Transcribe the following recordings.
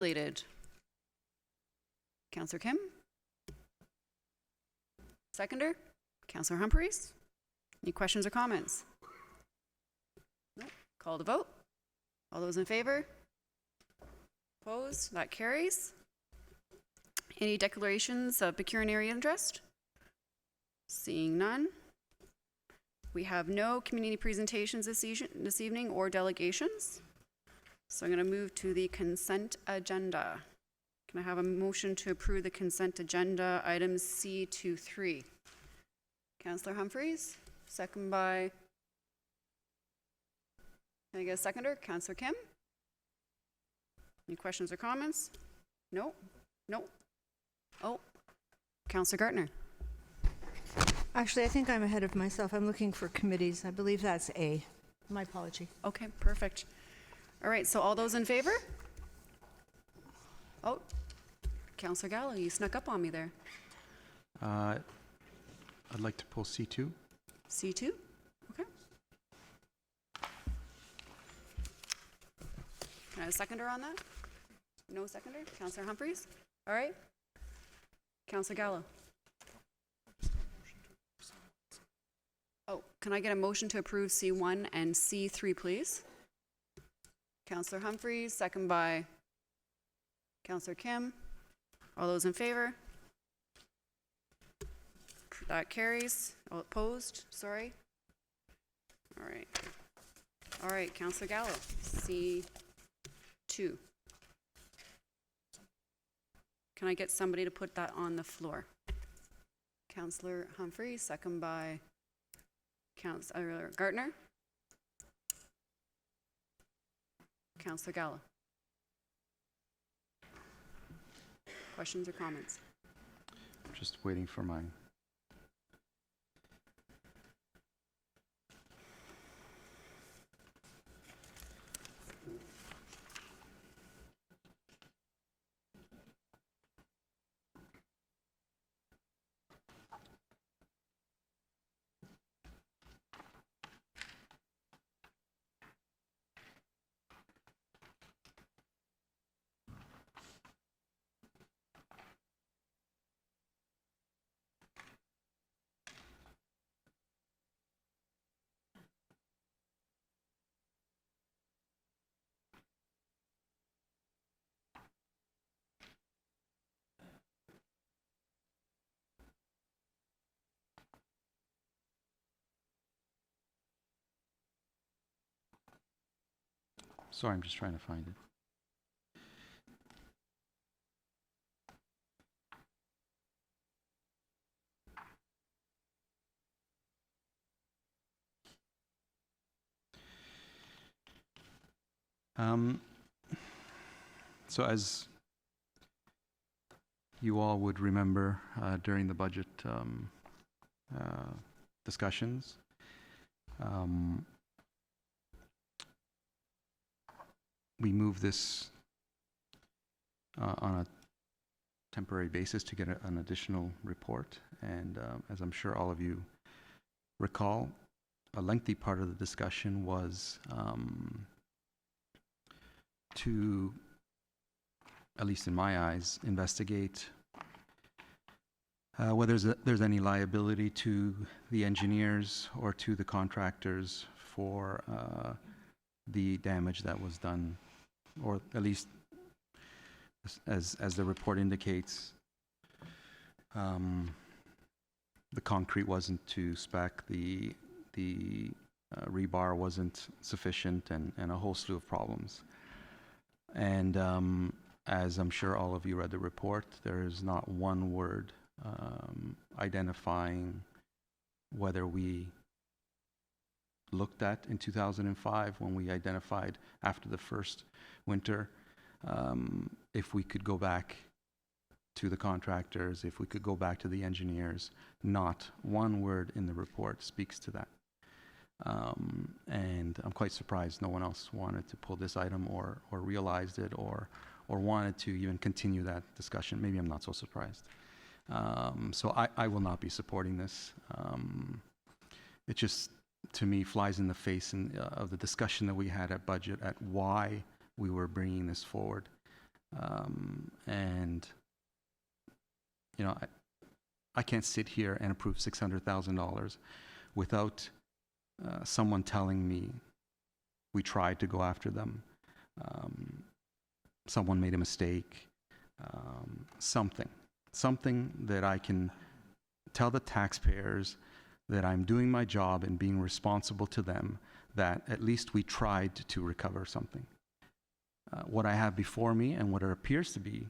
Related. Councillor Kim. Seconder, Councillor Humphreys. Any questions or comments? No. Call to vote. All those in favor? Opposed? That carries. Any declarations of pecuniary interest? Seeing none. We have no community presentations this evening or delegations. So I'm going to move to the consent agenda. Can I have a motion to approve the consent agenda items C to 3? Councillor Humphreys, second by, can I get a seconder? Councillor Kim? Any questions or comments? No? No? Oh, Councillor Gartner. Actually, I think I'm ahead of myself. I'm looking for committees. I believe that's A. My apology. Okay, perfect. All right, so all those in favor? Oh, Councillor Gallo, you snuck up on me there. I'd like to pull C2. C2? Okay. Can I have a seconder on that? No seconder? Councillor Humphreys? All right. Councillor Gallo. Oh, can I get a motion to approve C1 and C3, please? Councillor Humphreys, second by Councillor Kim. All those in favor? That carries. All opposed? Sorry. All right. All right, Councillor Gallo, C2. Can I get somebody to put that on the floor? Councillor Humphreys, second by Councillor Gartner. Councillor Gallo. Questions or comments? I'm just waiting for mine. Sorry, I'm just trying to find it. So as you all would remember during the budget discussions, we moved this on a temporary basis to get an additional report. And as I'm sure all of you recall, a lengthy part of the discussion was to, at least in my eyes, investigate whether there's any liability to the engineers or to the contractors for the damage that was done, or at least as the report indicates, the concrete wasn't to spec, the rebar wasn't sufficient, and a whole slew of problems. And as I'm sure all of you read the report, there is not one word identifying whether we looked at in 2005 when we identified after the first winter, if we could go back to the contractors, if we could go back to the engineers. Not one word in the report speaks to that. And I'm quite surprised no one else wanted to pull this item or realized it or wanted to even continue that discussion. Maybe I'm not so surprised. So I will not be supporting this. It just, to me, flies in the face of the discussion that we had at budget at why we were bringing this forward. And, you know, I can't sit here and approve $600,000 without someone telling me we tried to go after them. Someone made a mistake. Something that I can tell the taxpayers that I'm doing my job and being responsible to them, that at least we tried to recover something. What I have before me, and what it appears to be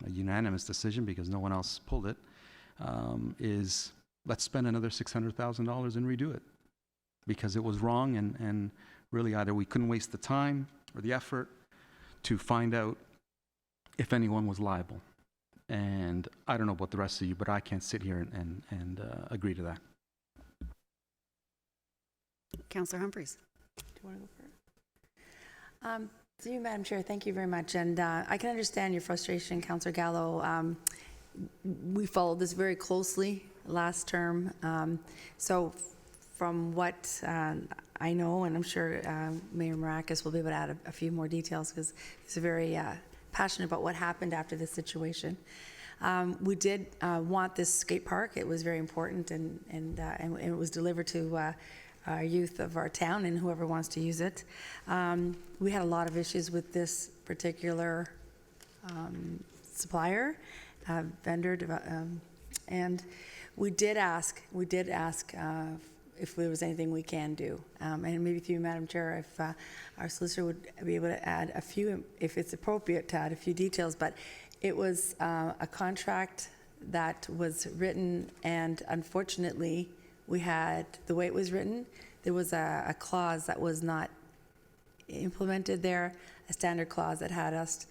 a unanimous decision because no one else pulled it, is let's spend another $600,000 and redo it, because it was wrong, and really either we couldn't waste the time or the effort to find out if anyone was liable. And I don't know about the rest of you, but I can't sit here and agree to that. Councillor Humphreys. Do you want to go first? To you, Madam Chair, thank you very much. And I can understand your frustration, Councillor Gallo. We followed this very closely last term. So from what I know, and I'm sure Mayor Maracas will be able to add a few more details because he's very passionate about what happened after this situation. We did want this skate park. It was very important, and it was delivered to our youth of our town and whoever wants to use it. We had a lot of issues with this particular supplier, vendor, and we did ask if there was anything we can do. And maybe through you, Madam Chair, if our solicitor would be able to add a few, if it's appropriate to add a few details, but it was a contract that was written, and unfortunately, we had, the way it was written, there was a clause that was not implemented there, a standard clause that had us,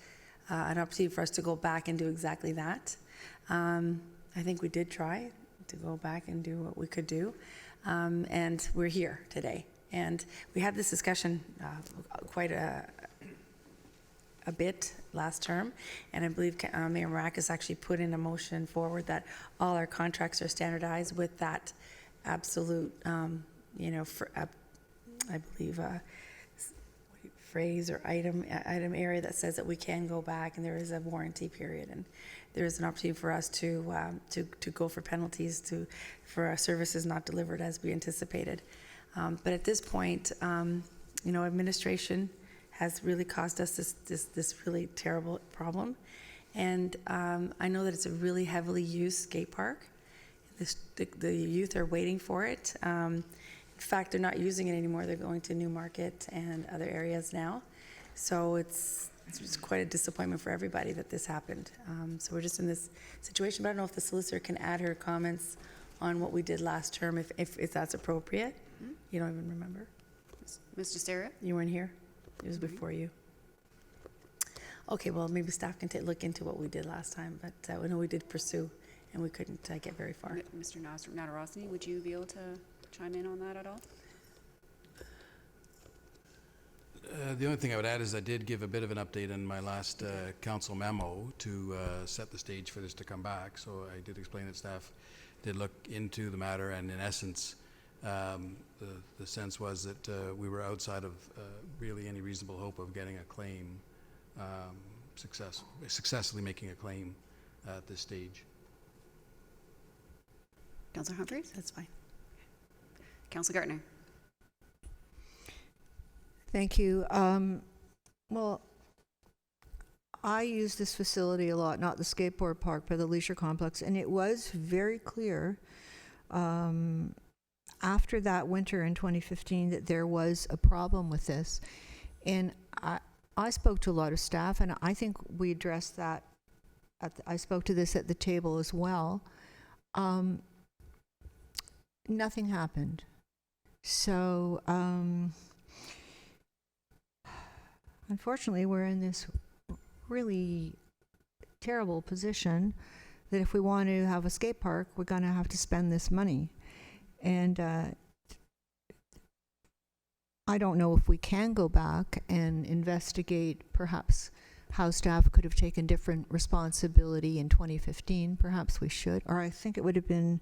an opportunity for us to go back and do exactly that. I think we did try to go back and do what we could do. And we're here today. And we had this discussion quite a bit last term, and I believe Mayor Maracas actually put in a motion forward that all our contracts are standardized with that absolute, I believe, phrase or item area that says that we can go back and there is a warranty period, and there is an opportunity for us to go for penalties for our services not delivered as we anticipated. But at this point, administration has really caused us this really terrible problem, and I know that it's a really heavily used skate park. The youth are waiting for it. In fact, they're not using it anymore. They're going to Newmarket and other areas now. So it's quite a disappointment for everybody that this happened. So we're just in this situation. But I don't know if the solicitor can add her comments on what we did last term, if that's appropriate. Mm-hmm. You don't even remember? Mr. Sterrett? You weren't here? It was before you. Okay, well, maybe staff can look into what we did last time. But I know we did pursue, and we couldn't get very far. Mr. Nadarosny, would you be able to chime in on that at all? The only thing I would add is I did give a bit of an update in my last council memo to set the stage for this to come back. So I did explain that staff did look into the matter, and in essence, the sense was that we were outside of really any reasonable hope of getting a claim, successfully making a claim at this stage. Councillor Humphreys? That's fine. Councillor Gartner? Thank you. Well, I use this facility a lot, not the skateboard park, but the leisure complex, and it was very clear after that winter in 2015 that there was a problem with this. And I spoke to a lot of staff, and I think we addressed that. I spoke to this at the table as well. Nothing happened. So, unfortunately, we're in this really terrible position that if we want to have a skate park, we're going to have to spend this money. And I don't know if we can go back and investigate perhaps how staff could have taken different responsibility in 2015. Perhaps we should. Or I think it would have been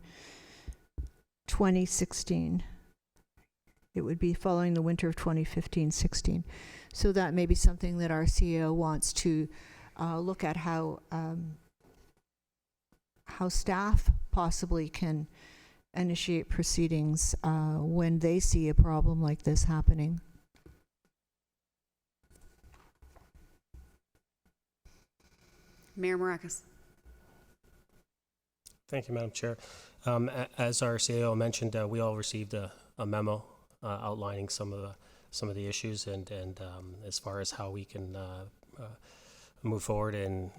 2016. It would be following the winter of 2015-16. So that may be something that our CEO wants to look at how staff possibly can initiate proceedings when they see a problem like this happening. Mayor Marakis. Thank you, Madam Chair. As our CAO mentioned, we all received a memo outlining some of the issues and as far as how we can move forward, and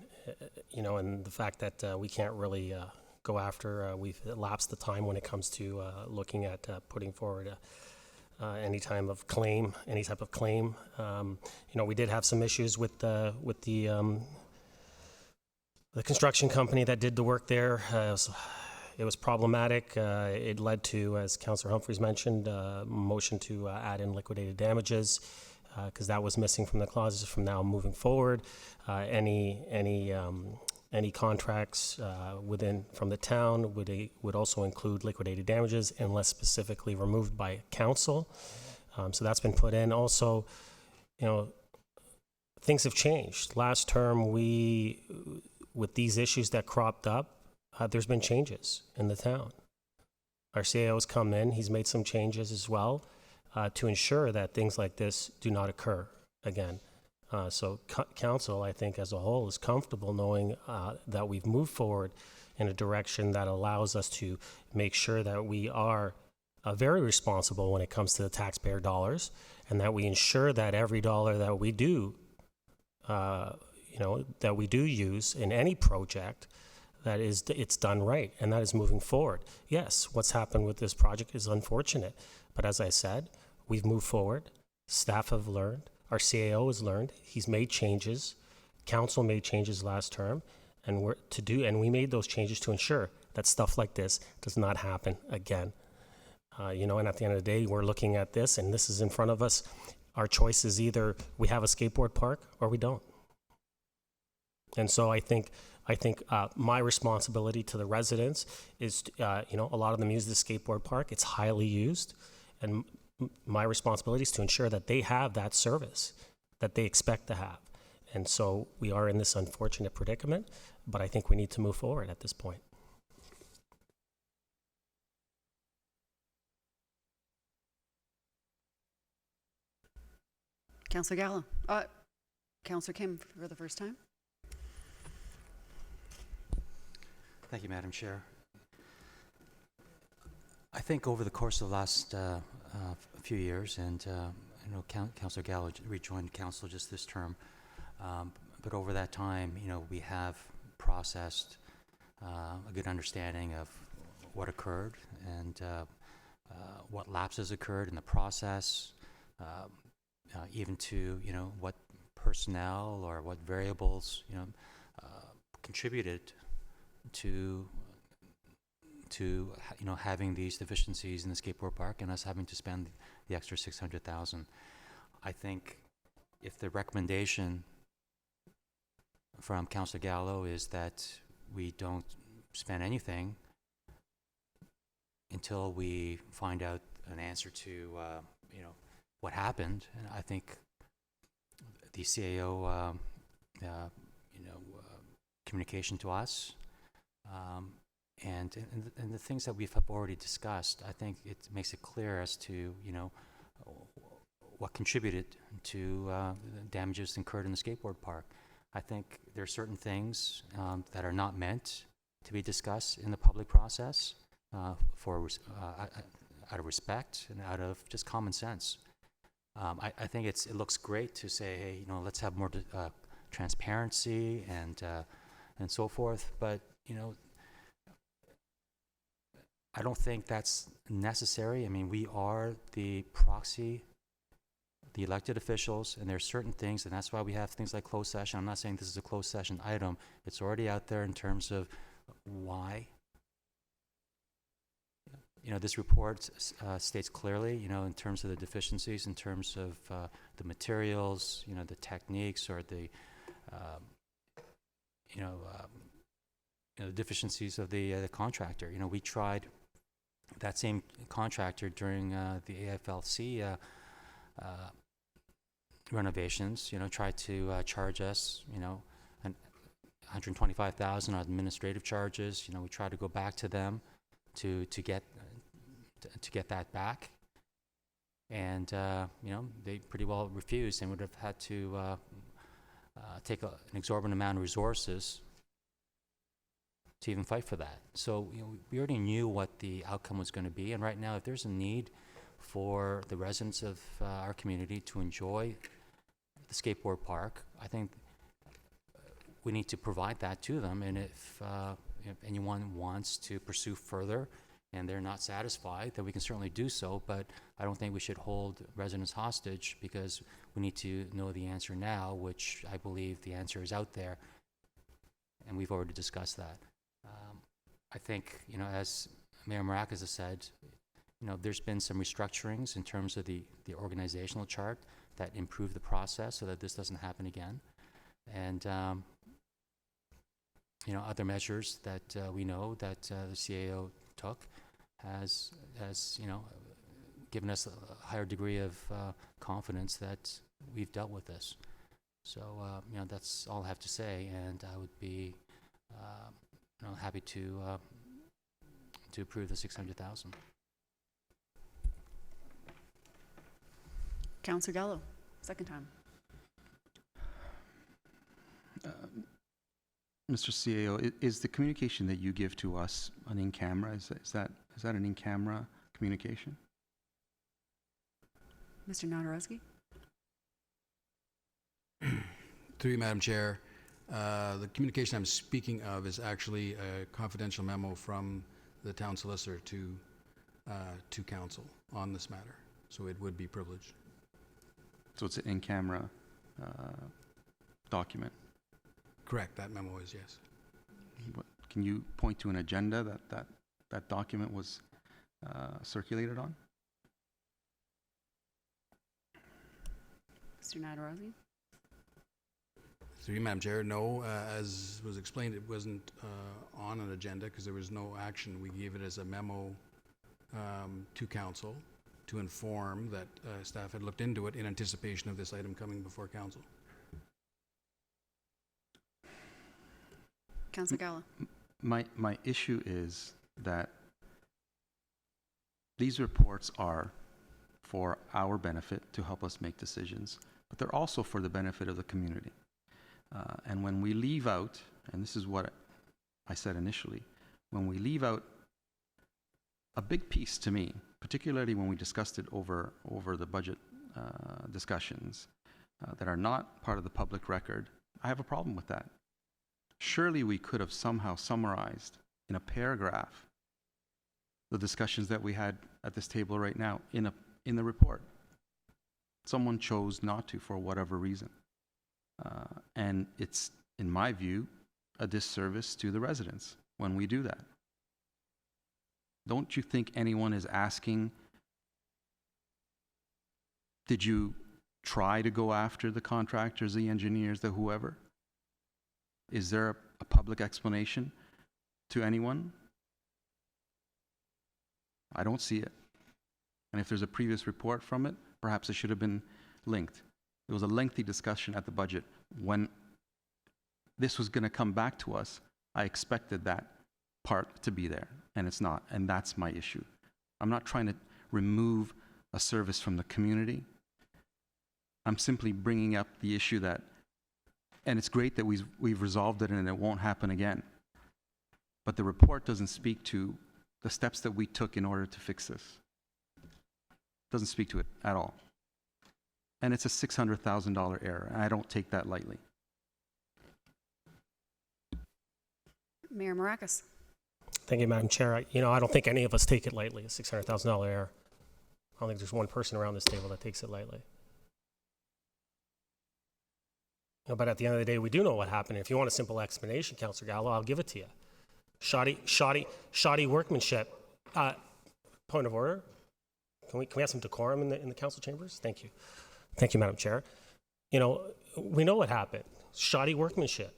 and the fact that we can't really go after. We've elapsed the time when it comes to looking at putting forward any type of claim. We did have some issues with the construction company that did the work there. It was problematic. It led to, as Councillor Humphreys mentioned, a motion to add in liquidated damages because that was missing from the clauses. From now moving forward, any contracts from the town would also include liquidated damages unless specifically removed by council. So that's been put in. Also, things have changed. Last term, with these issues that cropped up, there's been changes in the town. Our CAO's come in, he's made some changes as well to ensure that things like this do not occur again. So council, I think as a whole, is comfortable knowing that we've moved forward in a direction that allows us to make sure that we are very responsible when it comes to the taxpayer dollars, and that we ensure that every dollar that we do use in any project, it's done right, and that is moving forward. Yes, what's happened with this project is unfortunate, but as I said, we've moved forward. Staff have learned. Our CAO has learned. He's made changes. Council made changes last term, and we made those changes to ensure that stuff like this does not happen again. And at the end of the day, we're looking at this, and this is in front of us. Our choice is either we have a skateboard park or we don't. And so I think my responsibility to the residents is, a lot of them use the skateboard park. It's highly used, and my responsibility is to ensure that they have that service that they expect to have. And so we are in this unfortunate predicament, but I think we need to move forward at this point. Councillor Gallo. Councillor Kim for the first time. Thank you, Madam Chair. I think over the course of the last few years, and Councillor Gallo rejoined council just this term, but over that time, we have processed a good understanding of what occurred and what lapses occurred in the process, even to what personnel or what variables contributed to having these deficiencies in the skateboard park and us having to spend the extra $600,000. I think if the recommendation from Councillor Gallo is that we don't spend anything until we find out an answer to what happened, and I think the CAO communication to us and the things that we've already discussed, I think it makes it clear as to what contributed to the damages incurred in the skateboard park. I think there are certain things that are not meant to be discussed in the public process out of respect and out of just common sense. I think it looks great to say, hey, let's have more transparency and so forth, but I don't think that's necessary. I mean, we are the proxy, the elected officials, and there's certain things, and that's why we have things like closed session. I'm not saying this is a closed session item. It's already out there in terms of why. This report states clearly, in terms of the deficiencies, in terms of the materials, the techniques, or the, the deficiencies of the contractor. We tried that same contractor during the AFLC renovations, tried to charge us, an $125,000 on administrative charges. You know, we tried to go back to them to get that back, and you know, they pretty well refused and would have had to take an exorbitant amount of resources to even fight for that. So, you know, we already knew what the outcome was going to be, and right now, if there's a need for the residents of our community to enjoy the skateboard park, I think we need to provide that to them. And if anyone wants to pursue further and they're not satisfied, then we can certainly do so. But I don't think we should hold residents hostage, because we need to know the answer now, which I believe the answer is out there, and we've already discussed that. I think, you know, as Mayor Maracas has said, you know, there's been some restructurings in terms of the organizational chart that improve the process so that this doesn't happen again. And, you know, other measures that we know that the CAO took has, you know, given us a higher degree of confidence that we've dealt with this. So, you know, that's all I have to say, and I would be, you know, happy to approve the $600,000. Councillor Gallo, second time. Mr. CAO, is the communication that you give to us an in-camera? Is that an in-camera communication? Mr. Nadarowski? Through you, Madam Chair, the communication I'm speaking of is actually a confidential memo from the town solicitor to council on this matter, so it would be privileged. So it's an in-camera document? Correct, that memo is, yes. Can you point to an agenda that document was circulated on? Mr. Nadarowski? Through you, Madam Chair, no, as was explained, it wasn't on an agenda because there was no action. We gave it as a memo to council to inform that staff had looked into it in anticipation of this item coming before council. Councillor Gallo? My issue is that these reports are for our benefit to help us make decisions, but they're also for the benefit of the community. And when we leave out, and this is what I said initially, when we leave out a big piece to me, particularly when we discussed it over the budget discussions that are not part of the public record, I have a problem with that. Surely we could have somehow summarized in a paragraph the discussions that we had at this table right now in the report. Someone chose not to for whatever reason. And it's, in my view, a disservice to the residents when we do that. Don't you think anyone is asking, did you try to go after the contractors, the engineers, the whoever? Is there a public explanation to anyone? I don't see it. And if there's a previous report from it, perhaps it should have been linked. There was a lengthy discussion at the budget. When this was going to come back to us, I expected that part to be there, and it's not, and that's my issue. I'm not trying to remove a service from the community. I'm simply bringing up the issue that, and it's great that we've resolved it and it won't happen again. But the report doesn't speak to the steps that we took in order to fix this. It doesn't speak to it at all. And it's a $600,000 error, and I don't take that lightly. Mayor Maracas? Thank you, Madam Chair. I don't think any of us take it lightly, a $600,000 error. I don't think there's one person around this table that takes it lightly. But at the end of the day, we do know what happened. If you want a simple explanation, Councillor Gallo, I'll give it to you. Shoddy workmanship. Point of order. Can we have some decorum in the council chambers? Thank you. Thank you, Madam Chair. We know what happened. Shoddy workmanship.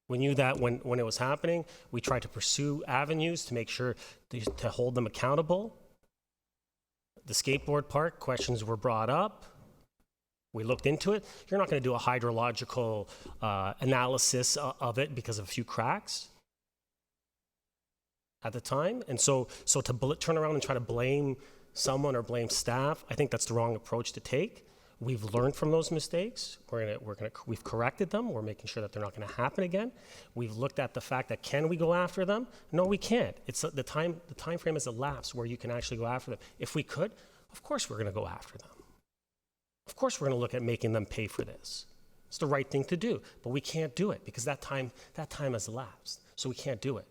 We knew that when it was happening, we tried to pursue avenues to make sure to hold them accountable. The skateboard park questions were brought up. We looked into it. You're not going to do a hydrological analysis of it because of a few cracks at the time. And so to turn around and try to blame someone or blame staff, I think that's the wrong approach to take. We've learned from those mistakes. We've corrected them. We're making sure that they're not going to happen again. We've looked at the fact that can we go after them? No, we can't. It's the time frame has elapsed where you can actually go after them. If we could, of course we're going to go after them. Of course we're going to look at making them pay for this. It's the right thing to do, but we can't do it because that time has elapsed. So we can't do it.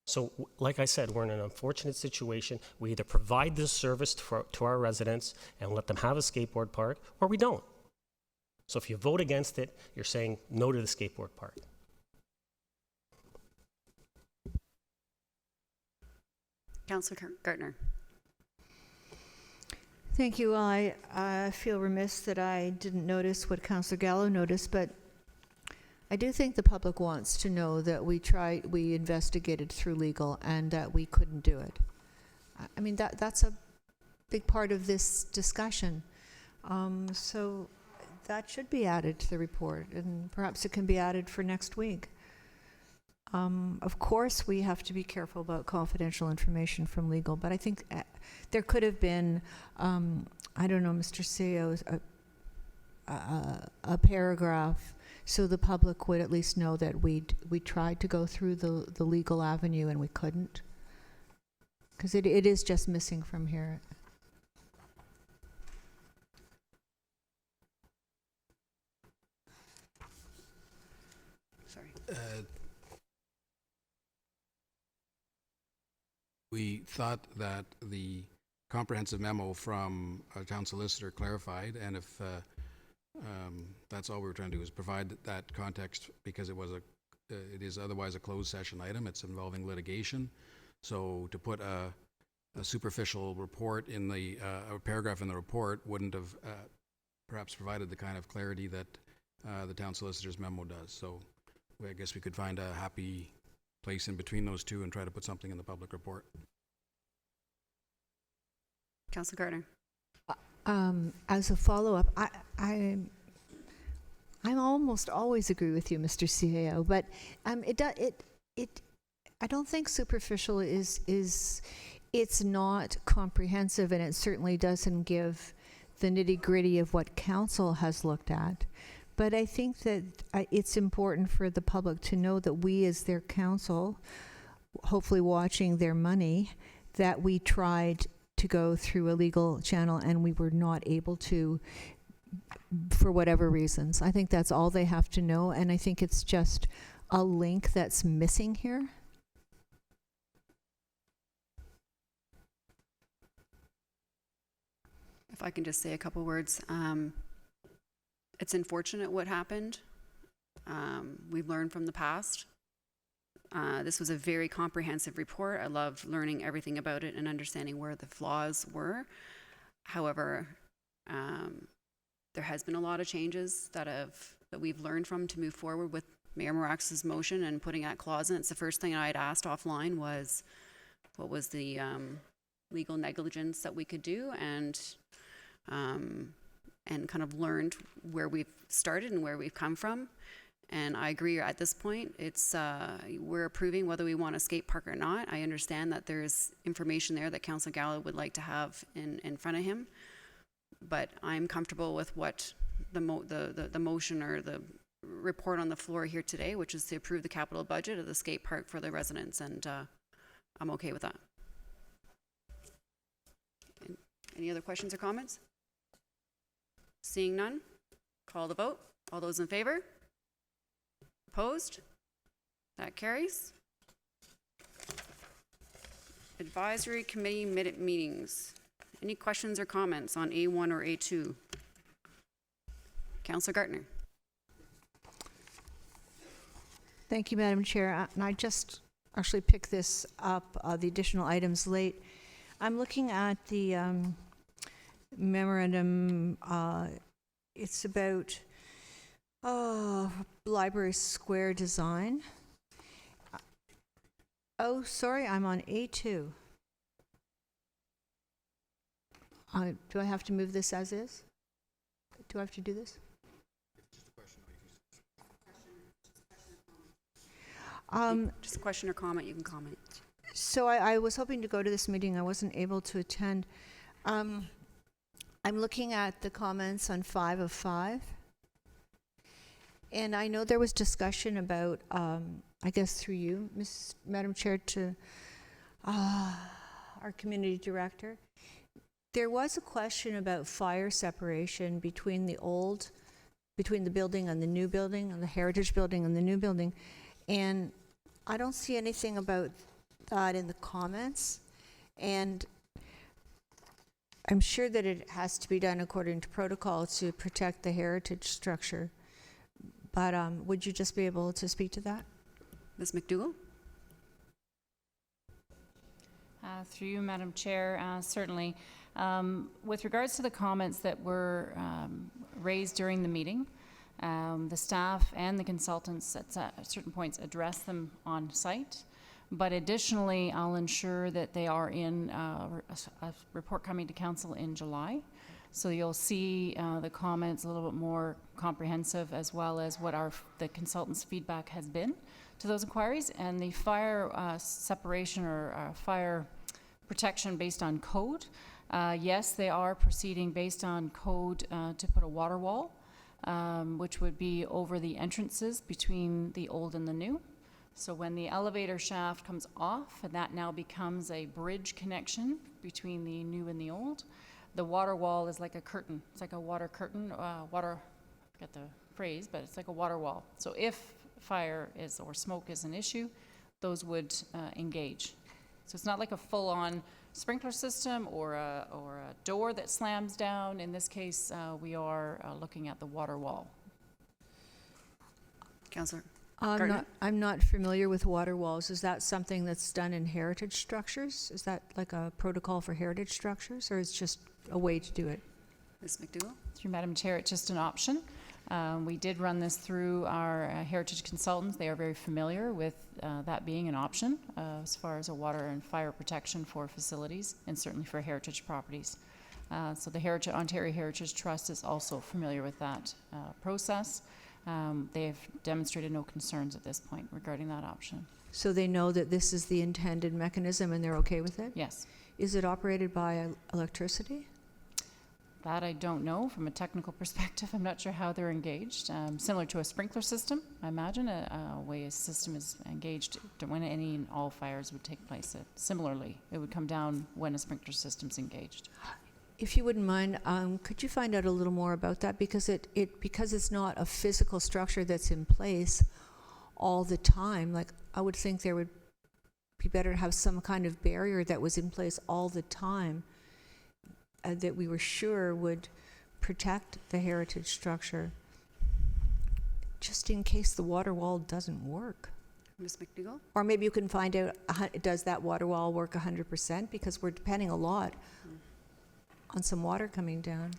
So, like I said, we're in an unfortunate situation. We either provide this service to our residents and let them have a skateboard park, or we don't. So if you vote against it, you're saying no to the skateboard park. Councillor Gartner. Thank you. Well, I feel remiss that I didn't notice what Councillor Gallo noticed, but I do think the public wants to know that we investigated through legal and that we couldn't do it. I mean, that's a big part of this discussion. So that should be added to the report, and perhaps it can be added for next week. Of course, we have to be careful about confidential information from legal, but I think there could have been, I don't know, Mr. CEO, a paragraph so the public would at least know that we tried to go through the legal avenue and we couldn't. Because it is just missing from here. Sorry. We thought that the comprehensive memo from our town solicitor clarified, and if that's all we were trying to do is provide that context, because it is otherwise a closed session item. It's involving litigation. So to put a superficial report in a paragraph in the report wouldn't have perhaps provided the kind of clarity that the town solicitor's memo does. So I guess we could find a happy place in between those two and try to put something in the public report. Councillor Gartner. As a follow-up, I almost always agree with you, Mr. CAO, but I don't think superficial it's not comprehensive, and it certainly doesn't give the nitty-gritty of what council has looked at. But I think that it's important for the public to know that we, as their council, hopefully watching their money, that we tried to go through a legal channel and we were not able to, for whatever reasons. I think that's all they have to know, and I think it's just a link that's missing here. If I can just say a couple words. It's unfortunate what happened. We've learned from the past. This was a very comprehensive report. I loved learning everything about it and understanding where the flaws were. However, there has been a lot of changes that we've learned from to move forward with Mayor Marax's motion and putting that clause in. It's the first thing I had asked offline was, what was the legal negligence that we could do, and kind of learned where we've started and where we've come from. And I agree, at this point, it's we're approving whether we want a skate park or not. I understand that there's information there that Councillor Gallo would like to have in front of him, but I'm comfortable with what the motion or the report on the floor here today, which is to approve the capital budget of the skate park for the residents, and I'm okay with that. Any other questions or comments? Seeing none, call the vote. All those in favor? Opposed? That carries. Advisory committee minute meetings. Any questions or comments on A1 or A2? Councillor Gartner. Thank you, Madam Chair. And I just actually picked this up, the additional items late. I'm looking at the memorandum. It's about library square design. Oh, sorry, I'm on A2. Do I have to move this as is? Do I have to do this? Just a question or comment, you can comment. So I was hoping to go to this meeting. I wasn't able to attend. I'm looking at the comments on 5 of 5. And I know there was discussion about, I guess through you, Madam Chair, to our community director. There was a question about fire separation between the building and the new building, and the heritage building and the new building. And I don't see anything about that in the comments. And I'm sure that it has to be done according to protocol to protect the heritage structure. But would you just be able to speak to that? Ms. McDougall? Through you, Madam Chair, certainly. With regards to the comments that were raised during the meeting, the staff and the consultants at certain points address them on site. But additionally, I'll ensure that they are in a report coming to council in July. So you'll see the comments a little bit more comprehensive, as well as what the consultants' feedback has been to those inquiries. And the fire separation or fire protection based on code, yes, they are proceeding based on code to put a water wall, which would be over the entrances between the old and the new. So when the elevator shaft comes off, and that now becomes a bridge connection between the new and the old, the water wall is like a curtain. It's like a water curtain, I forget the phrase, but it's like a water wall. So if fire is or smoke is an issue, those would engage. So it's not like a full-on sprinkler system or a door that slams down. In this case, we are looking at the water wall. Councillor? I'm not familiar with water walls. Is that something that's done in heritage structures? Is that like a protocol for heritage structures, or is it just a way to do it? Ms. McDougall? Through Madam Chair, it's just an option. We did run this through our heritage consultants. They are very familiar with that being an option as far as a water and fire protection for facilities, and certainly for heritage properties. So the Ontario Heritage Trust is also familiar with that process. They have demonstrated no concerns at this point regarding that option. So they know that this is the intended mechanism and they're okay with it? Yes. Is it operated by electricity? That I don't know from a technical perspective. I'm not sure how they're engaged. Similar to a sprinkler system, I imagine, a way a system is engaged when any and all fires would take place. Similarly, it would come down when a sprinkler system's engaged. If you wouldn't mind, could you find out a little more about that? Because because it's not a physical structure that's in place all the time. Like, I would think there would be better to have some kind of barrier that was in place all the time that we were sure would protect the heritage structure, just in case the water wall doesn't work. Ms. McDougall? Or maybe you can find out, does that water wall work 100%? Because we're depending a lot on some water coming down.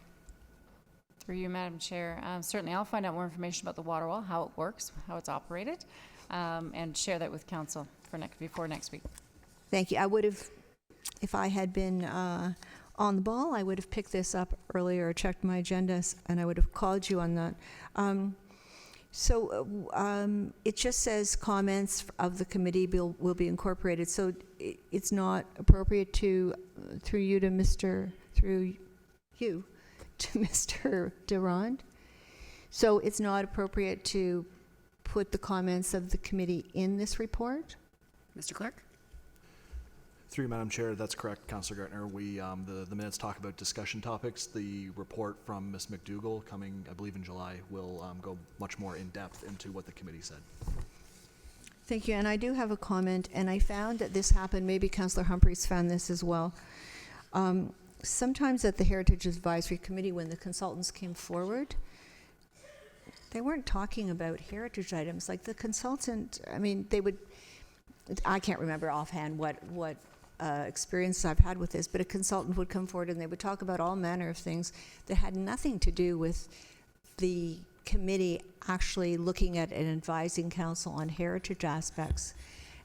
Through you, Madam Chair, certainly I'll find out more information about the water wall, how it works, how it's operated, and share that with council before next week. Thank you. I would have, if I had been on the ball, I would have picked this up earlier, checked my agendas, and I would have called you on that. It just says comments of the committee will be incorporated. So it's not appropriate through you to Mr. Durand. So it's not appropriate to put the comments of the committee in this report? Mr. Clerk? Through you, Madam Chair, that's correct, Councillor Gartner. We the minutes talk about discussion topics. The report from Ms. McDougall coming, I believe, in July will go much more in depth into what the committee said. Thank you. And I do have a comment, and I found that this happened. Maybe Councillor Humphreys found this as well. Sometimes at the Heritage Advisory Committee, when the consultants came forward, they weren't talking about heritage items. Like the consultant, I mean, I can't remember offhand what experience I've had with this, but a consultant would come forward and they would talk about all manner of things that had nothing to do with the committee actually looking at and advising council on heritage aspects.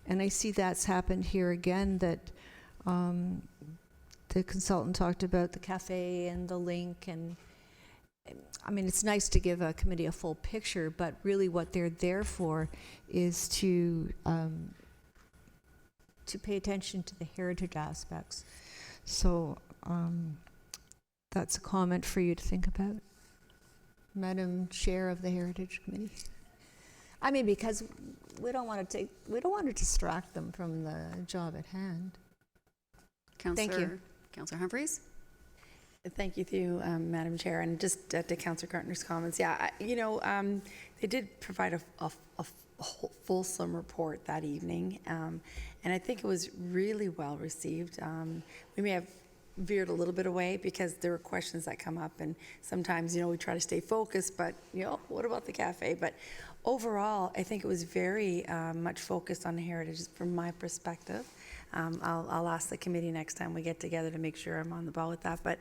And I see that's happened here again, that the consultant talked about the cafe and the link, and I mean, it's nice to give a committee a full picture, but really what they're there for is to pay attention to the heritage aspects. So that's a comment for you to think about, Madam Chair of the Heritage Committee. I mean, because we don't want to distract them from the job at hand. Thank you. Councillor Humphreys? Thank you, Madam Chair. And just to Councillor Gartner's comments, yeah, they did provide a fulsome report that evening, and I think it was really well received. We may have veered a little bit away because there were questions that come up, and sometimes, we try to stay focused, but, what about the cafe? But overall, I think it was very much focused on heritage from my perspective. I'll ask the committee next time we get together to make sure I'm on the ball with that. But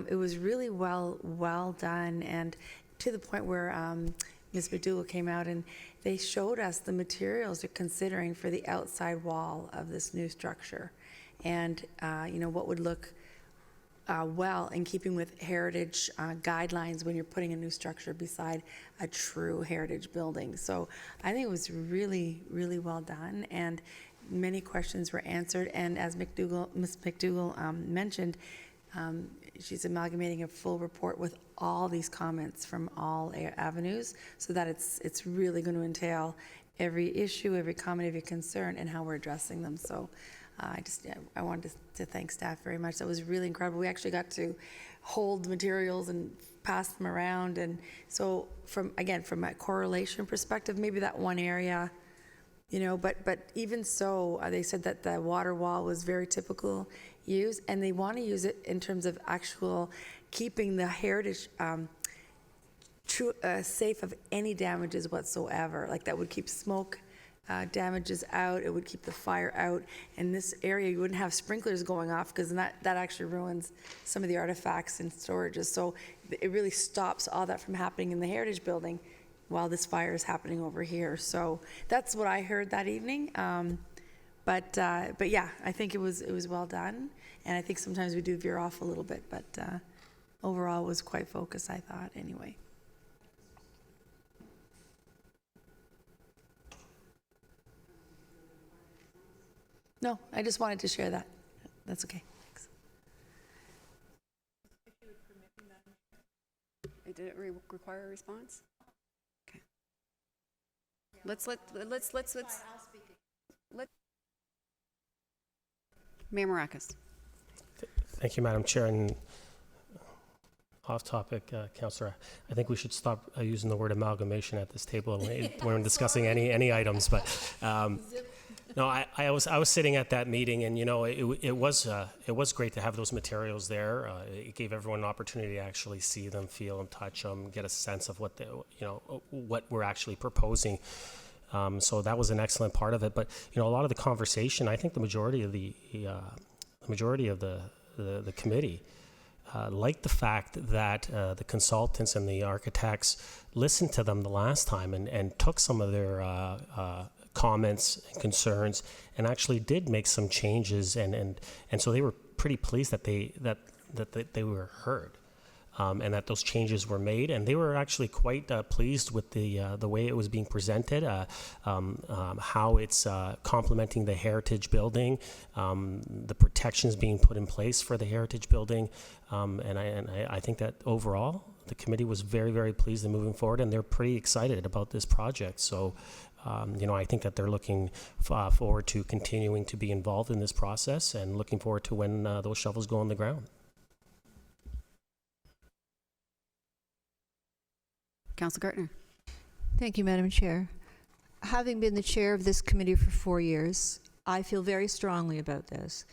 it was really well done, and to the point where Ms. McDougall came out and they showed us the materials they're considering for the outside wall of this new structure, and what would look well in keeping with heritage guidelines when you're putting a new structure beside a true heritage building. So I think it was really well done, and many questions were answered. And as Ms. McDougall mentioned, she's amalgamating a full report with all these comments from all avenues, so that it's really going to entail every issue, every comment, every concern, and how we're addressing them. So I wanted to thank staff very much. That was really incredible. We actually got to hold materials and pass them around, and so from a correlation perspective, maybe that one area, but even so, they said that the water wall was very typical use, and they want to use it in terms of actual keeping the heritage safe of any damages whatsoever. Like, that would keep smoke damages out, it would keep the fire out, and this area you wouldn't have sprinklers going off, because that actually ruins some of the artifacts and storages. So it really stops all that from happening in the heritage building while this fire is happening over here. So that's what I heard that evening. But yeah, I think it was well done, and I think sometimes we do veer off a little bit, but overall it was quite focused, I thought, anyway. No, I just wanted to share that. That's okay. Thanks. Did it require a response? Okay. Let's Mayor Maracas. Thank you, Madam Chair. And off topic, Councillor, I think we should stop using the word amalgamation at this table when we're discussing any items. But no, I was sitting at that meeting, and it was great to have those materials there. It gave everyone an opportunity to actually see them, feel them, touch them, get a sense of what what we're actually proposing. So that was an excellent part of it. But a lot of the conversation, I think the majority of the committee liked the fact that the consultants and the architects listened to them the last time and took some of their comments and concerns and actually did make some changes, and so they were pretty pleased that they were heard. And that those changes were made, and they were actually quite pleased with the way it was being presented, how it's complementing the heritage building, the protections being put in place for the heritage building, and I think that overall the committee was very, very pleased in moving forward, and they're pretty excited about this project. So, I think that they're looking forward to continuing to be involved in this process, and looking forward to when those shovels go on the ground. Councillor Gartner. Thank you, Madam Chair. Having been the chair of this committee for 4 years, I feel very strongly about this.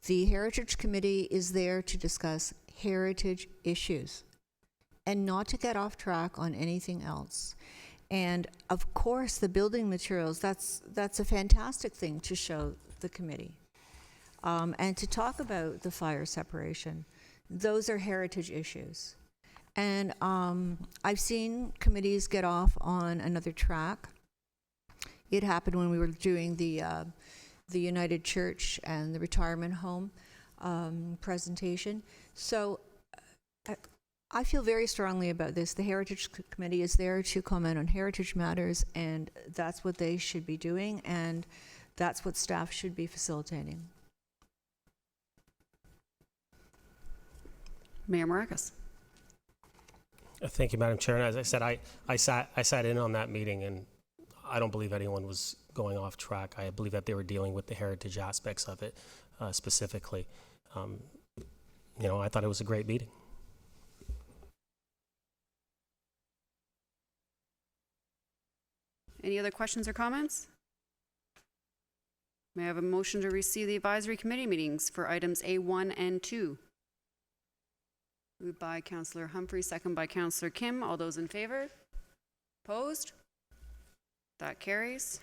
The Heritage Committee is there to discuss heritage issues and not to get off track on anything else. And of course, the building materials, that's a fantastic thing to show the committee. And to talk about the fire separation, those are heritage issues. And I've seen committees get off on another track. It happened when we were doing the United Church and the retirement home presentation. So I feel very strongly about this. The Heritage Committee is there to comment on heritage matters, and that's what they should be doing, and that's what staff should be facilitating. Mayor Maracus. Thank you, Madam Chair. And as I said, I sat in on that meeting, and I don't believe anyone was going off track. I believe that they were dealing with the heritage aspects of it specifically. I thought it was a great meeting. Any other questions or comments? May I have a motion to receive the advisory committee meetings for items A1 and 2? Moved by Councillor Humphrey, second by Councillor Kim. All those in favor? Opposed? That carries.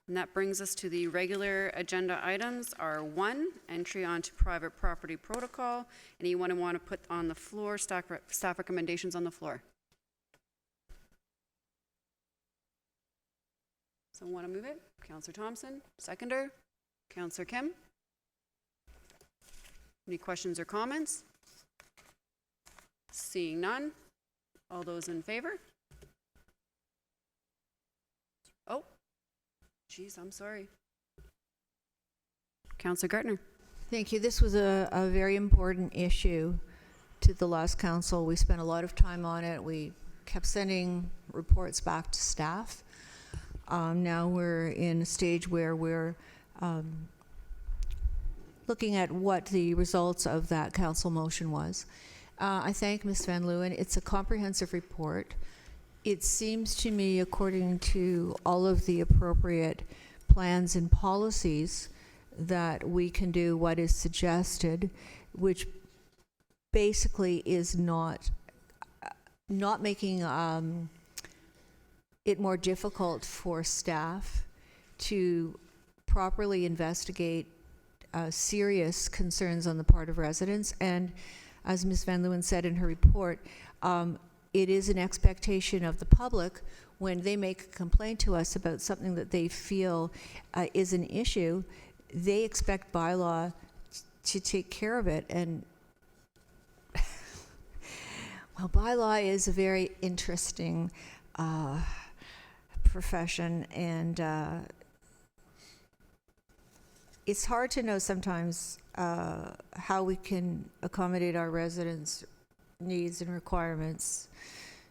And that brings us to the regular agenda items. R1, entry onto private property protocol. Anyone want to put on the floor staff recommendations on the floor? Someone want to move it? Councillor Thompson, seconder. Councillor Kim. Any questions or comments? Seeing none. All those in favor? Oh, geez, I'm sorry. Councillor Gartner. Thank you. This was a very important issue to the last council. We spent a lot of time on it. We kept sending reports back to staff. Now we're in a stage where we're looking at what the results of that council motion was. I thank Ms. Van Leeuwen. It's a comprehensive report. It seems to me, according to all of the appropriate plans and policies, that we can do what is suggested, which basically is not making it more difficult for staff to properly investigate serious concerns on the part of residents. And as Ms. Van Leeuwen said in her report, it is an expectation of the public when they make a complaint to us about something that they feel is an issue, they expect Bylaw to take care of it. And well, Bylaw is a very interesting profession, and it's hard to know sometimes how we can accommodate our residents' needs and requirements,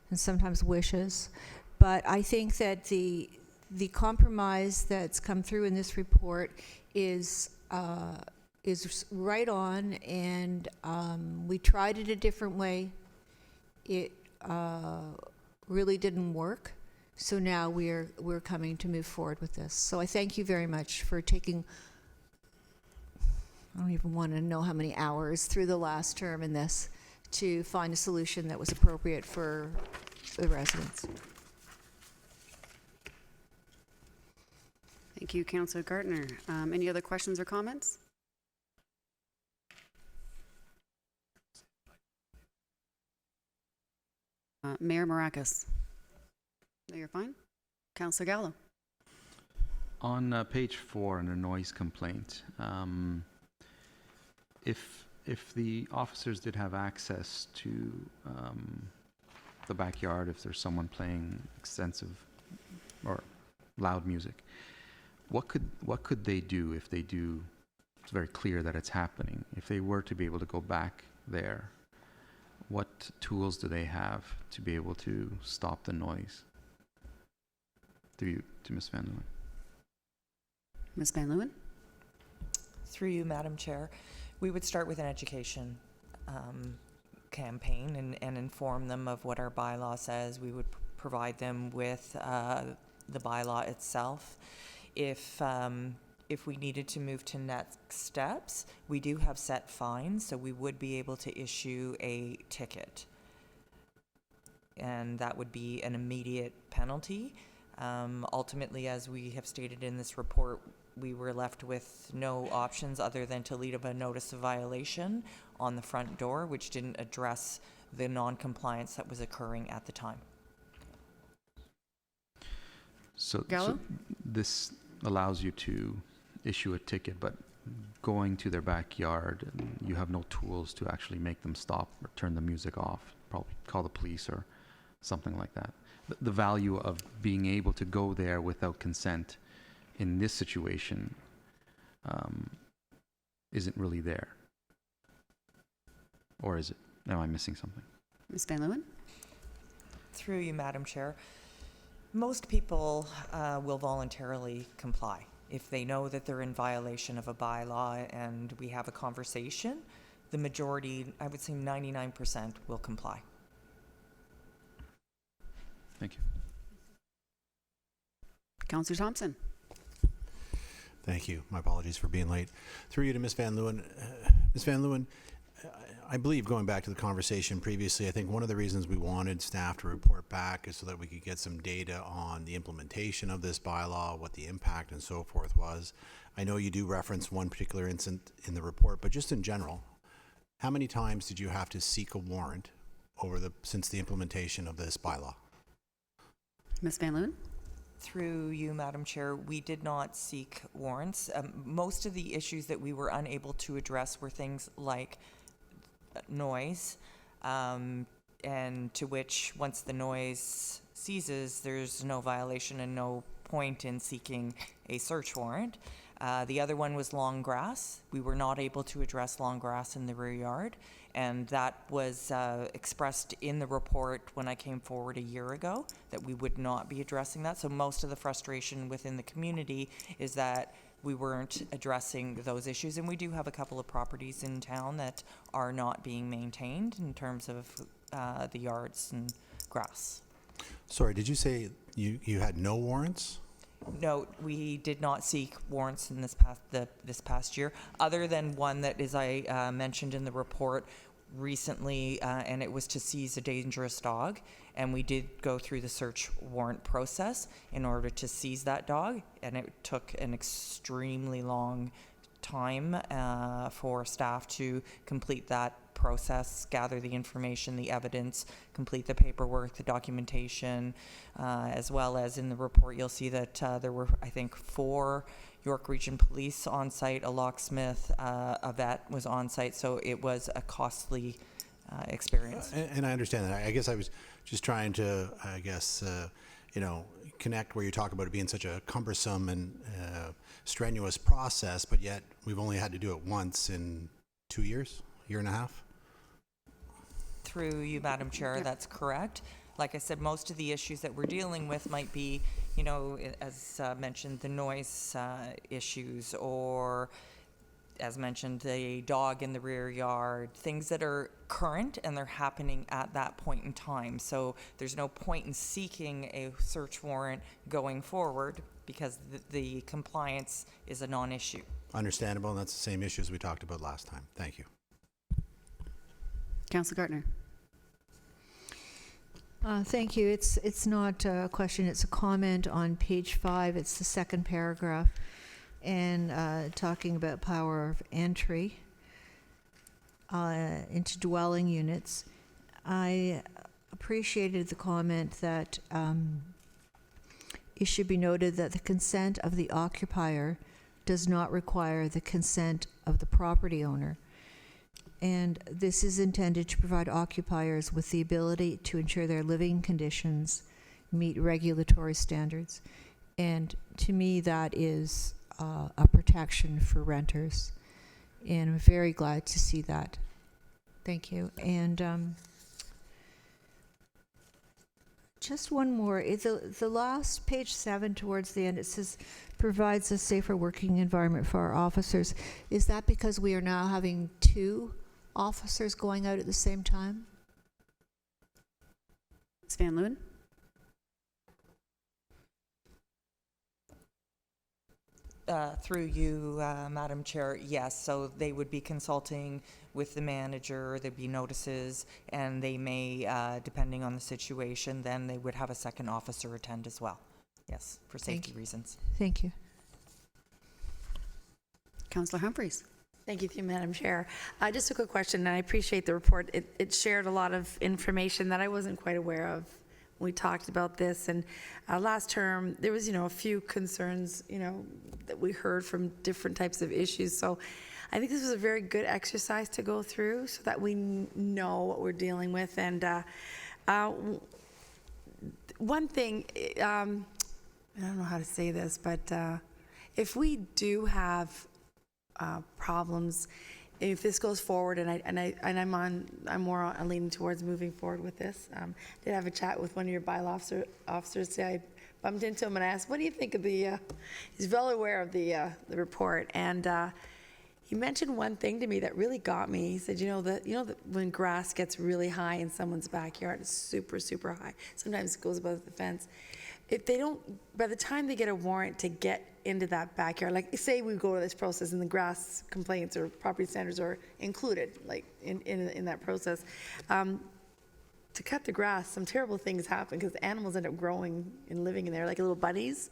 and sometimes wishes. But I think that the compromise that's come through in this report is right on, and we tried it a different way. It really didn't work. So now we're coming to move forward with this. So I thank you very much for taking, I don't even want to know how many hours through the last term in this to find a solution that was appropriate for the residents. Thank you, Councillor Gartner. Any other questions or comments? Mayor Maracus. No, you're fine. Councillor Gallo. On page 4, under noise complaint, if the officers did have access to the backyard, if there's someone playing extensive or loud music, what could they do if they do? It's very clear that it's happening. If they were to be able to go back there, what tools do they have to be able to stop the noise? To Ms. Van Leeuwen. Ms. Van Leeuwen. Through you, Madam Chair, we would start with an education campaign and inform them of what our bylaw says. We would provide them with the bylaw itself. If we needed to move to next steps, we do have set fines, so we would be able to issue a ticket. And that would be an immediate penalty. Ultimately, as we have stated in this report, we were left with no options other than to leave a notice of violation on the front door, which didn't address the non-compliance that was occurring at the time. So this allows you to issue a ticket, but going to their backyard and you have no tools to actually make them stop or turn the music off, probably call the police or something like that. The value of being able to go there without consent in this situation isn't really there. Or is it? Am I missing something? Ms. Van Leeuwen? Through you, Madam Chair. Most people will voluntarily comply. If they know that they're in violation of a bylaw and we have a conversation, the majority, I would say 99%, will comply. Thank you. Councillor Thompson? Thank you. My apologies for being late. Through you to Ms. Van Leeuwen. Ms. Van Leeuwen, I believe going back to the conversation previously, I think one of the reasons we wanted staff to report back is so that we could get some data on the implementation of this bylaw, what the impact and so forth was. I know you do reference one particular incident in the report, but just in general, how many times did you have to seek a warrant since the implementation of this bylaw? Ms. Van Leeuwen? Through you, Madam Chair, we did not seek warrants. Most of the issues that we were unable to address were things like noise, and to which once the noise ceases, there's no violation and no point in seeking a search warrant. The other one was long grass. We were not able to address long grass in the rear yard, and that was expressed in the report when I came forward a year ago, that we would not be addressing that. So most of the frustration within the community is that we weren't addressing those issues, and we do have a couple of properties in town that are not being maintained in terms of the yards and grass. Sorry, did you say you had no warrants? No, we did not seek warrants in this past year, other than one that, as I mentioned in the report recently, and it was to seize a dangerous dog, and we did go through the search warrant process in order to seize that dog, and it took an extremely long time for staff to complete that process, gather the information, the evidence, complete the paperwork, the documentation, as well as in the report you'll see that there were, I think, 4 York Region Police on site, a locksmith, a vet was on site, so it was a costly experience. And I understand that. I guess I was just trying to, connect where you talk about it being such a cumbersome and strenuous process, but yet we've only had to do it once in 2 years, year and a half. Through you, Madam Chair, that's correct. Like I said, most of the issues that we're dealing with might be, as mentioned, the noise issues, or as mentioned, the dog in the rear yard, things that are current and they're happening at that point in time. So there's no point in seeking a search warrant going forward because the compliance is a non-issue. Understandable, and that's the same issue as we talked about last time. Thank you. Councillor Gartner? Thank you. It's not a question, it's a comment on page 5. It's the second paragraph, and talking about power of entry into dwelling units. I appreciated the comment that it should be noted that the consent of the occupier does not require the consent of the property owner. And this is intended to provide occupiers with the ability to ensure their living conditions meet regulatory standards. And to me, that is a protection for renters. And I'm very glad to see that. Thank you. And just one more. The last, page 7 towards the end, it says, provides a safer working environment for our officers. Is that because we are now having 2 officers going out at the same time? Ms. Van Leeuwen? Through you, Madam Chair, yes. So they would be consulting with the manager, there'd be notices, and they may, depending on the situation, then they would have a second officer attend as well. Yes, for safety reasons. Thank you. Councillor Humphreys? Thank you, Madam Chair. Just a quick question, and I appreciate the report. It shared a lot of information that I wasn't quite aware of we talked about this, and last term, there was, a few concerns, that we heard from different types of issues. So I think this was a very good exercise to go through so that we know what we're dealing with. And one thing, I don't know how to say this, but if we do have problems, if this goes forward, I'm more leaning towards moving forward with this. Did have a chat with one of your bylaw officers today. I bumped into him and I asked, "What do you think of the?" He's well aware of the report, and he mentioned one thing to me that really got me. He said, that when grass gets really high in someone's backyard, it's super, super high. Sometimes it goes above the fence. If they don't, by the time they get a warrant to get into that backyard, like say we go to this process and the grass complaints or property standards are included, like in that process, to cut the grass, some terrible things happen because animals end up growing and living in there like little bunnies.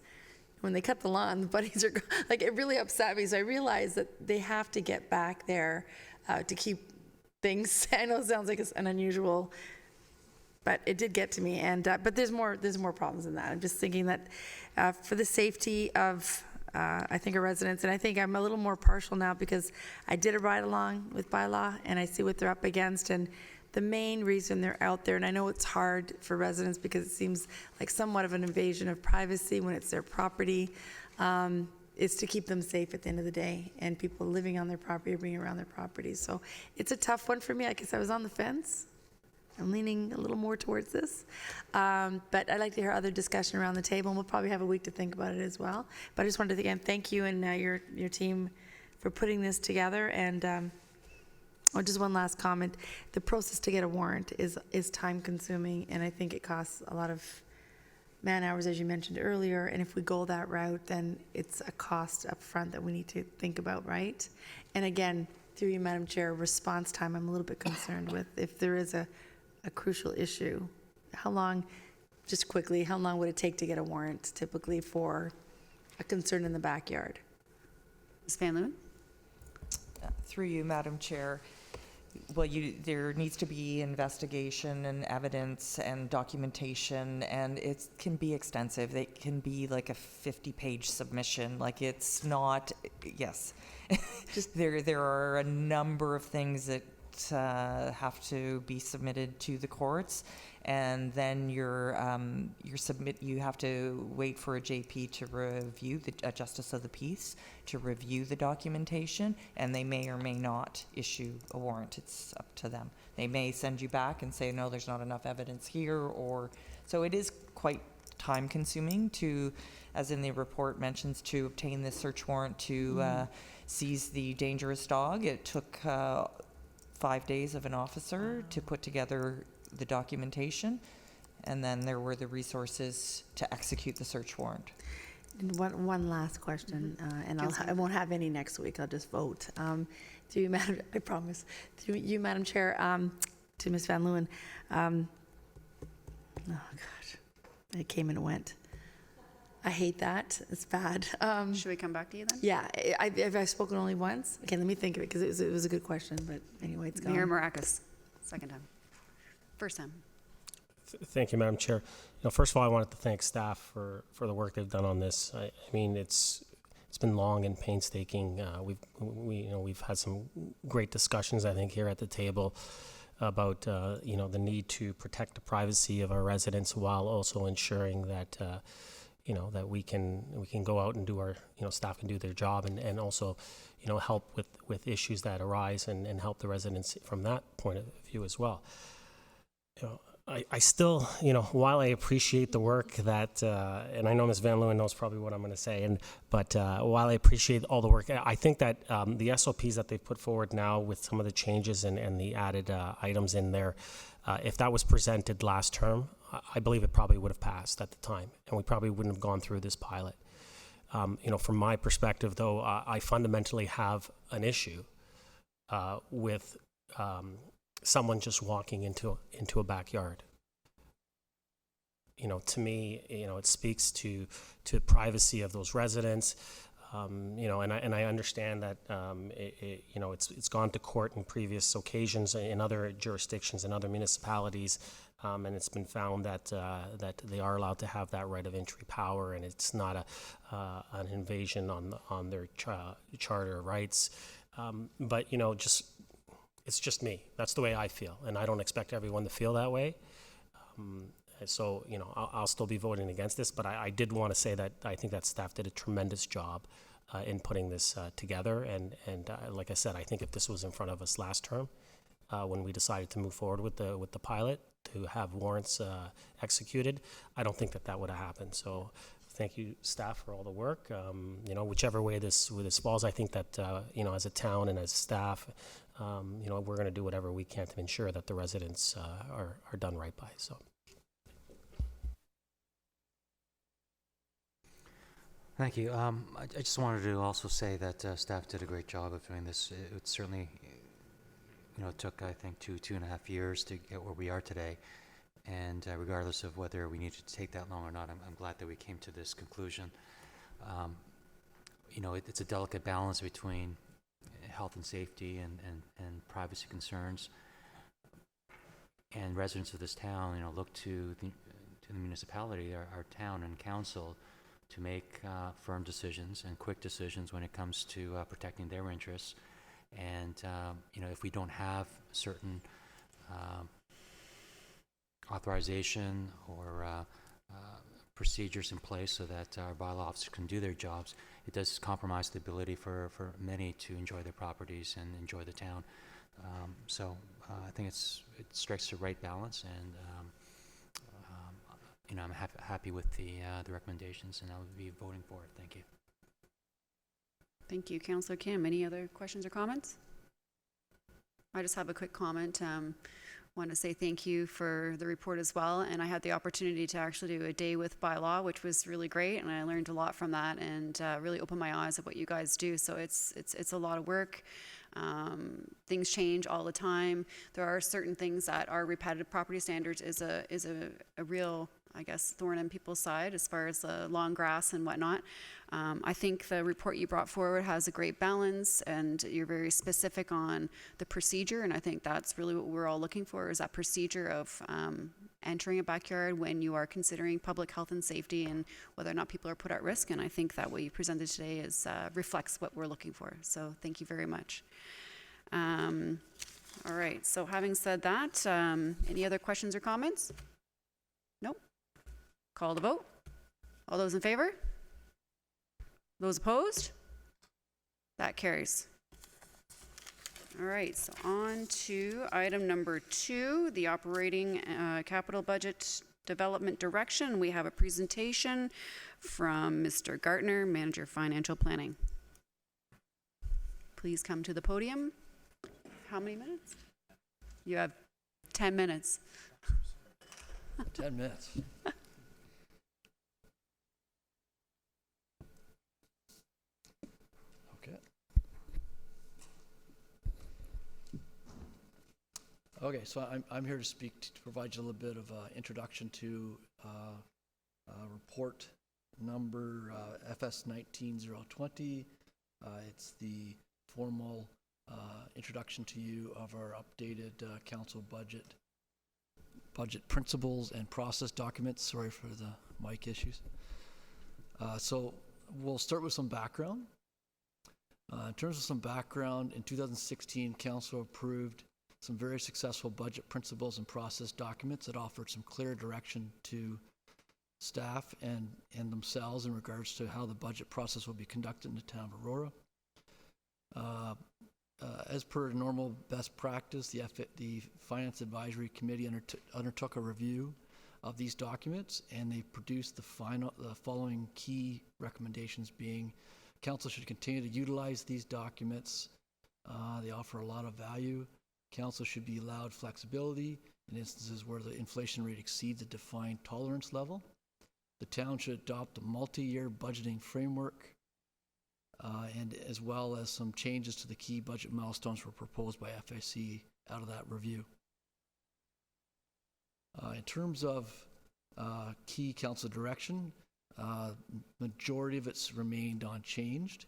When they cut the lawn, the bunnies are like, it really upset me. So I realized that they have to get back there to keep things. I know it sounds like it's an unusual, but it did get to me. And but there's more problems than that. I'm just thinking that for the safety of I think our residents, and I think I'm a little more partial now because I did a ride along with Bylaw and I see what they're up against. And the main reason they're out there, and I know it's hard for residents because it seems like somewhat of an invasion of privacy when it's their property, is to keep them safe at the end of the day and people living on their property or being around their property. So it's a tough one for me. I guess I was on the fence. I'm leaning a little more towards this. But I'd like to hear other discussion around the table, and we'll probably have a week to think about it as well. But I just wanted to, again, thank you and your team for putting this together. And just one last comment. The process to get a warrant is time-consuming, and I think it costs a lot of man-hours, as you mentioned earlier. And if we go that route, then it's a cost up front that we need to think about, right? And again, through you, Madam Chair, response time, I'm a little bit concerned with. If there is a crucial issue, how long would it take to get a warrant typically for a concern in the backyard? Ms. Van Leeuwen? Through you, Madam Chair. Well, there needs to be investigation and evidence and documentation, and it can be extensive. It can be like a 50-page submission. Like, it's not, yes. Just there are a number of things that have to be submitted to the courts, and then you have to wait for a JP to review, a Justice of the Peace, to review the documentation, and they may or may not issue a warrant. It's up to them. They may send you back and say, no, there's not enough evidence here, or so it is quite time consuming to, as in the report mentions, to obtain this search warrant to seize the dangerous dog. It took 5 days of an officer to put together the documentation, and then there were the resources to execute the search warrant. One last question, and I won't have any next week. I'll just vote. To you, Madam, I promise. To you, Madam Chair, to Ms. Van Leeuwen. Oh gosh, it came and went. I hate that. It's bad. Should we come back to you then? Yeah, have I spoken only once? Okay, let me think of it, because it was a good question, but anyway, it's gone. Mayor Maracus, second time. First time. Thank you, Madam Chair. First of all, I wanted to thank staff for the work they've done on this. I mean, it's been long and painstaking. We've had some great discussions, I think, here at the table about the need to protect the privacy of our residents while also ensuring that that we can go out and do our staff can do their job and also help with issues that arise and help the residents from that point of view as well. I still, while I appreciate the work that, and I know Ms. Van Leeuwen knows probably what I'm going to say, but while I appreciate all the work, I think that the SOPs that they've put forward now with some of the changes and the added items in there, if that was presented last term, I believe it probably would have passed at the time, and we probably wouldn't have gone through this pilot. From my perspective, though, I fundamentally have an issue with someone just walking into a backyard. To me, it speaks to privacy of those residents. And I understand that it's gone to court in previous occasions in other jurisdictions and other municipalities And it's been found that they are allowed to have that right of entry power, and it's not an invasion on their charter rights. But it's just me. That's the way I feel, and I don't expect everyone to feel that way. So I'll still be voting against this, but I did want to say that I think that staff did a tremendous job in putting this together. And like I said, I think if this was in front of us last term, when we decided to move forward with the pilot to have warrants executed, I don't think that would have happened. So thank you, staff, for all the work. Whichever way this falls, I think that as a town and as staff, we're going to do whatever we can to ensure that the residents are done right by. So. Thank you. I just wanted to also say that staff did a great job of doing this. It certainly, it took, I think, 2.5 years to get where we are today. And regardless of whether we needed to take that long or not, I'm glad that we came to this conclusion. It's a delicate balance between health and safety and privacy concerns. And residents of this town, look to the municipality, our town and council, to make firm decisions and quick decisions when it comes to protecting their interests. And, if we don't have certain authorization or procedures in place so that our bylaw officers can do their jobs, it does compromise the ability for many to enjoy their properties and enjoy the town. So I think it strikes the right balance, and I'm happy with the recommendations, and I'll be voting for it. Thank you. Thank you, Councillor Kim. Any other questions or comments? I just have a quick comment. Want to say thank you for the report as well, and I had the opportunity to actually do a day with Bylaw, which was really great, and I learned a lot from that, and really opened my eyes of what you guys do. So it's a lot of work. Things change all the time. There are certain things that are repetitive. Property standards is a real, I guess, thorn in people's side as far as the long grass and whatnot. I think the report you brought forward has a great balance, and you're very specific on the procedure, and I think that's really what we're all looking for, is that procedure of entering a backyard when you are considering public health and safety and whether or not people are put at risk. And I think that what you presented today is reflects what we're looking for. So thank you very much. All right, so having said that, any other questions or comments? Nope. Call the vote. All those in favor? Those opposed? That carries. All right, so on to item number 2, the operating capital budget development direction. We have a presentation from Mr. Gartner, Manager Financial Planning. Please come to the podium. How many minutes? You have 10 minutes. 10 minutes. Okay, so I'm here to speak to provide you a little bit of introduction to report number FS 19020. It's the formal introduction to you of our updated council budget principles and process documents. Sorry for the mic issues. So we'll start with some background. In terms of some background, in 2016, council approved some very successful budget principles and process documents that offered some clear direction to staff and themselves in regards to how the budget process will be conducted in the town of Aurora. As per normal best practice, the Finance Advisory Committee undertook a review of these documents, and they produced the following key recommendations, being council should continue to utilize these documents. They offer a lot of value. Council should be allowed flexibility in instances where the inflation rate exceeds a defined tolerance level. The town should adopt a multi-year budgeting framework, and as well as some changes to the key budget milestones were proposed by FIC out of that review. In terms of key council direction, majority of it's remained unchanged.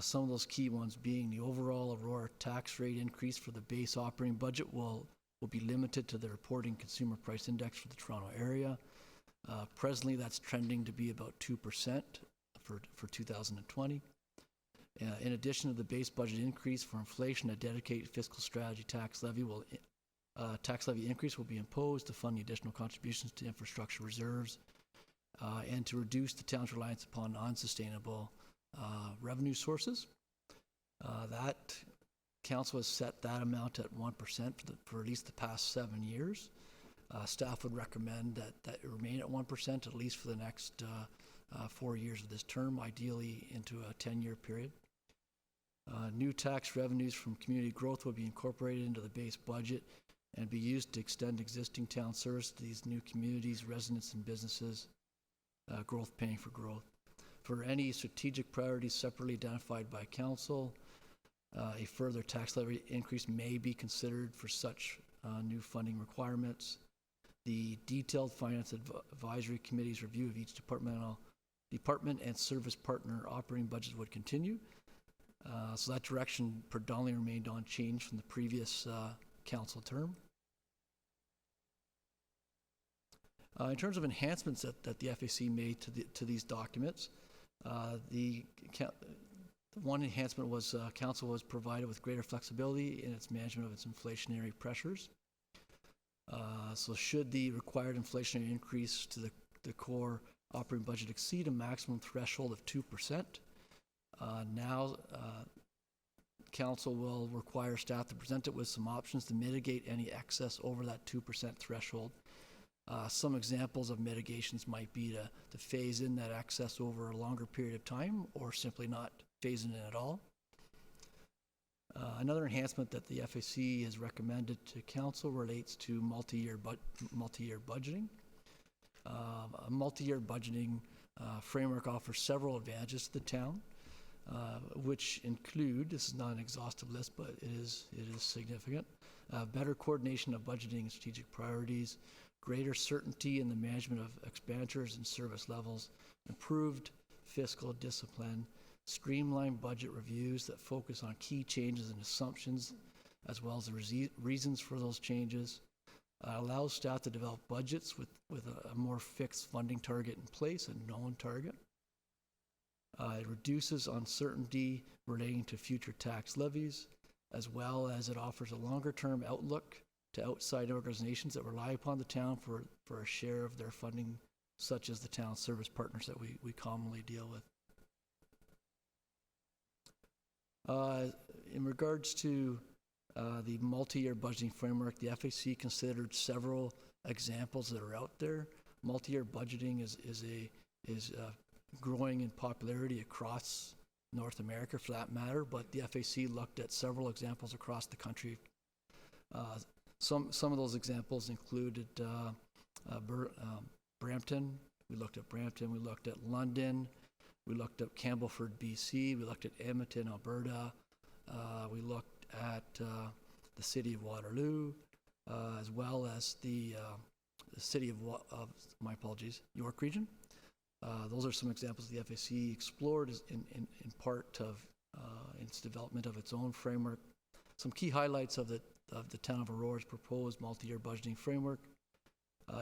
Some of those key ones being the overall Aurora tax rate increase for the base operating budget will will be limited to the reporting consumer price index for the Toronto area. Presently, that's trending to be about 2% for 2020. In addition to the base budget increase for inflation, a dedicated fiscal strategy tax levy increase will be imposed to fund the additional contributions to infrastructure reserves and to reduce the town's reliance upon non-sustainable revenue sources. That council has set that amount at 1% for at least the past 7 years. Staff would recommend that it remain at 1% at least for the next 4 years of this term, ideally into a 10-year period. New tax revenues from community growth will be incorporated into the base budget and be used to extend existing town service to these new communities, residents, and businesses. Growth paying for growth. For any strategic priorities separately identified by council, a further tax levy increase may be considered for such new funding requirements. The detailed Finance Advisory Committee's review of each department and service partner operating budgets would continue. So that direction predominantly remained unchanged from the previous council term. In terms of enhancements that the FAC made to these documents, the one enhancement was council was provided with greater flexibility in its management of its inflationary pressures. So should the required inflationary increase to the core operating budget exceed a maximum threshold of 2%, now council will require staff to present it with some options to mitigate any excess over that 2% threshold. Some examples of mitigations might be to phase in that excess over a longer period of time or simply not phase it in at all. Another enhancement that the FAC has recommended to council relates to multi-year budgeting. A multi-year budgeting framework offers several advantages to the town, which include, this is not an exhaustive list, but it is significant, better coordination of budgeting and strategic priorities, greater certainty in the management of expenditures and service levels, improved fiscal discipline, streamlined budget reviews that focus on key changes and assumptions, as well as the reasons for those changes, allows staff to develop budgets with a more fixed funding target in place, a known target. It reduces uncertainty relating to future tax levies, as well as it offers a longer-term outlook to outside organizations that rely upon the town for a share of their funding, such as the town service partners that we commonly deal with. In regards to the multi-year budgeting framework, the FAC considered several examples that are out there. Multi-year budgeting is growing in popularity across North America, for that matter, but the FAC looked at several examples across the country. Some of those examples included Brampton. We looked at Brampton. We looked at London. We looked at Campbellford, BC. We looked at Edmonton, Alberta. We looked at the city of Waterloo, as well as the city of York Region. Those are some examples the FAC explored in part of its development of its own framework. Some key highlights of the town of Aurora's proposed multi-year budgeting framework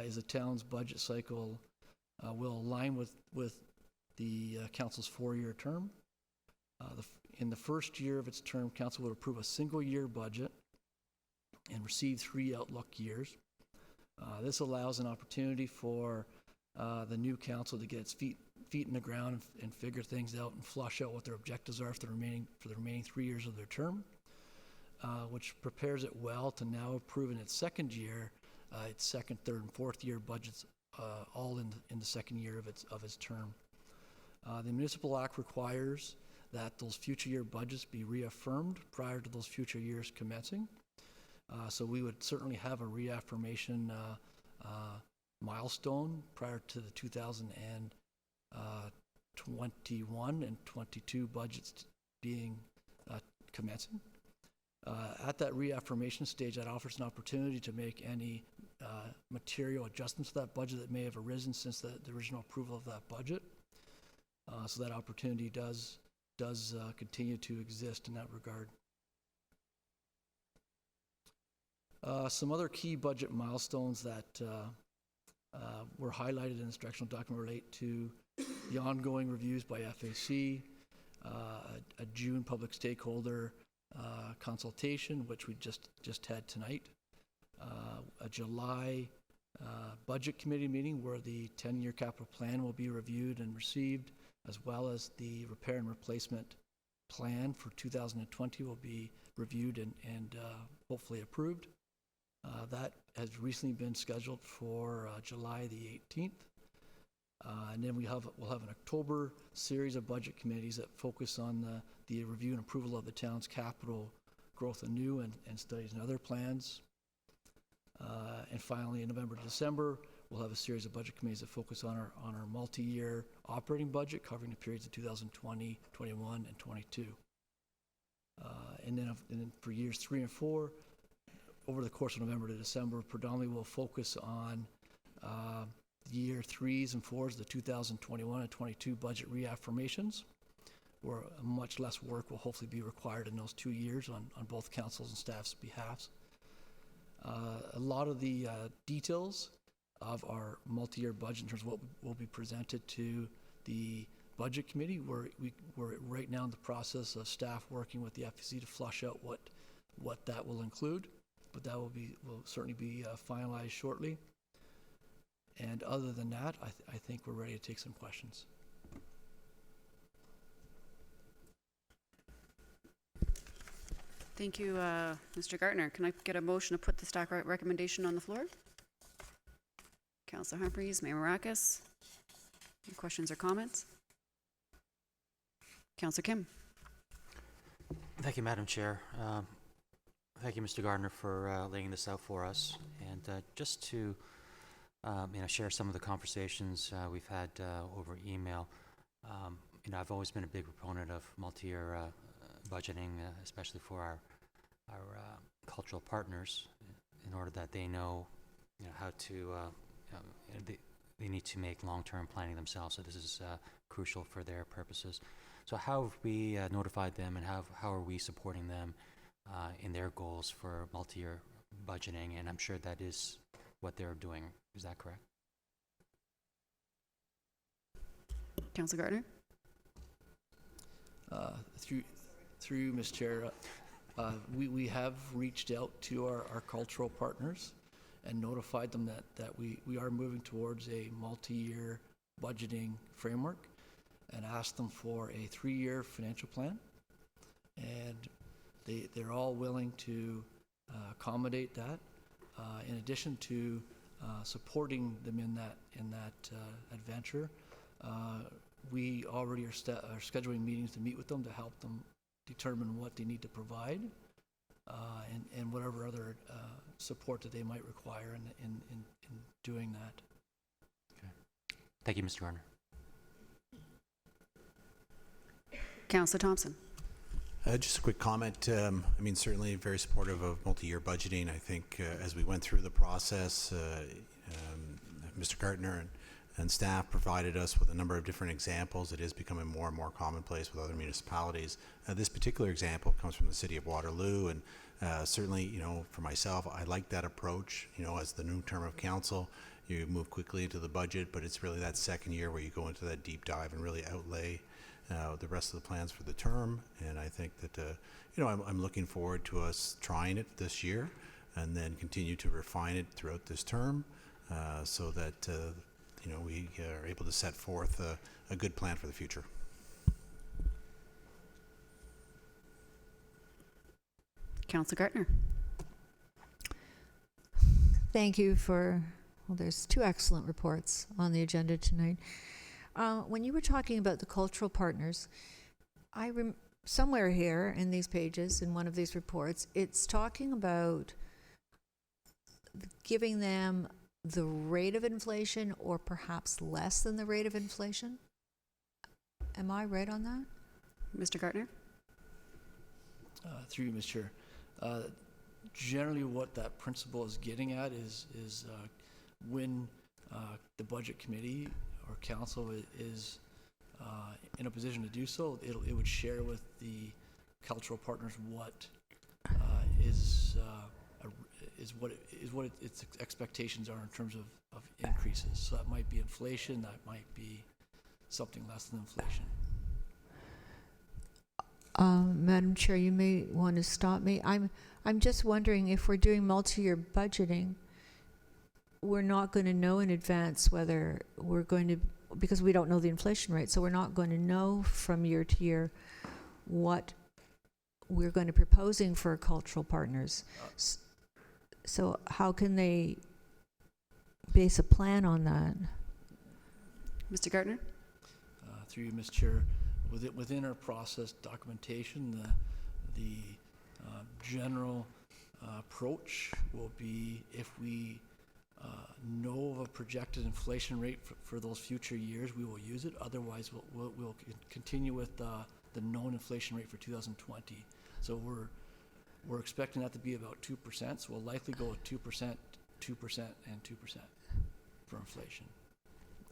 is the town's budget cycle will align with the council's 4-year term. In the first year of its term, council would approve a single-year budget and receive 3 outlook years. This allows an opportunity for the new council to get its feet in the ground and figure things out and flush out what their objectives are for the remaining 3 years of their term, which prepares it well to now approve in its second year, its second, third, and fourth year budgets, all in the second year of its term. The Municipal Act requires that those future year budgets be reaffirmed prior to those future years commencing. So we would certainly have a reaffirmation milestone prior to the 2021 and 22 budgets being commencing. At that reaffirmation stage, that offers an opportunity to make any material adjustments to that budget that may have arisen since the original approval of that budget. So that opportunity does continue to exist in that regard. Some other key budget milestones that were highlighted in this directional document relate to the ongoing reviews by FAC, a June public stakeholder consultation, which we just had tonight, a July budget committee meeting where the 10-year capital plan will be reviewed and received, as well as the repair and replacement plan for 2020 will be reviewed and hopefully approved. That has recently been scheduled for July the 18th. And then we'll have an October series of budget committees that focus on the review and approval of the town's capital growth anew and studies and other plans. And finally, in November to December, we'll have a series of budget committees that focus on our multi-year operating budget covering the periods of 2020, 21, and 22. And then for years 3 and 4, over the course of November to December, predominantly we'll focus on year 3s and 4s, the 2021 and 22 budget reaffirmations, where much less work will hopefully be required in those 2 years on both councils and staff's behalfs. A lot of the details of our multi-year budget in terms of what will be presented to the budget committee, we're right now in the process of staff working with the FEC to flush out what that will include, but that will certainly be finalized shortly. And other than that, I think we're ready to take some questions. Thank you, Mr. Gartner. Can I get a motion to put the staff recommendation on the floor? Councillor Humphreys, Mayor Marakis. Any questions or comments? Councillor Kim. Thank you, Madam Chair. Thank you, Mr. Gardner, for laying this out for us. And just to share some of the conversations we've had over email. I've always been a big proponent of multi-year budgeting, especially for our cultural partners, in order that they know, how to. They need to make long-term planning themselves. So this is crucial for their purposes. So how have we notified them, and how are we supporting them in their goals for multi-year budgeting? And I'm sure that is what they're doing. Is that correct? Councillor Gardner. Through Ms. Chair, we have reached out to our cultural partners and notified them that we are moving towards a multi-year budgeting framework, and asked them for a 3-year financial plan. And they're all willing to accommodate that, in addition to supporting them in that adventure. We already are scheduling meetings to meet with them to help them determine what they need to provide, and whatever other support that they might require in doing that. Okay. Thank you, Mr. Garner. Councillor Thompson. Just a quick comment. Certainly very supportive of multi-year budgeting. I think as we went through the process, Mr. Gartner and staff provided us with a number of different examples. It is becoming more and more commonplace with other municipalities. This particular example comes from the city of Waterloo, and certainly, for myself, I like that approach. As the new term of council, you move quickly into the budget, but it's really that second year where you go into that deep dive and really outlay the rest of the plans for the term. And I think that, I'm looking forward to us trying it this year and then continue to refine it throughout this term, so that we are able to set forth a good plan for the future. Councillor Gartner. Thank you there's 2 excellent reports on the agenda tonight. When you were talking about the cultural partners, somewhere here in these pages, in one of these reports, it's talking about giving them the rate of inflation or perhaps less than the rate of inflation. Am I right on that? Mr. Gartner. Through you, Ms. Chair. Generally what that principle is getting at is when the budget committee or council is in a position to do so, it would share with the cultural partners what is its expectations are in terms of increases. So that might be inflation, that might be something less than inflation. Madam Chair, you may want to stop me. I'm just wondering if we're doing multi-year budgeting, we're not going to know in advance whether we're going to, because we don't know the inflation rate, so we're not going to know from year to year what we're going to be proposing for cultural partners. So how can they base a plan on that? Mr. Gartner? Through you, Ms. Chair, within our process documentation, the general approach will be if we know of a projected inflation rate for those future years, we will use it. Otherwise, we'll continue with the known inflation rate for 2020. So we're expecting that to be about 2%. So we'll likely go with 2%, 2%, and 2% for inflation,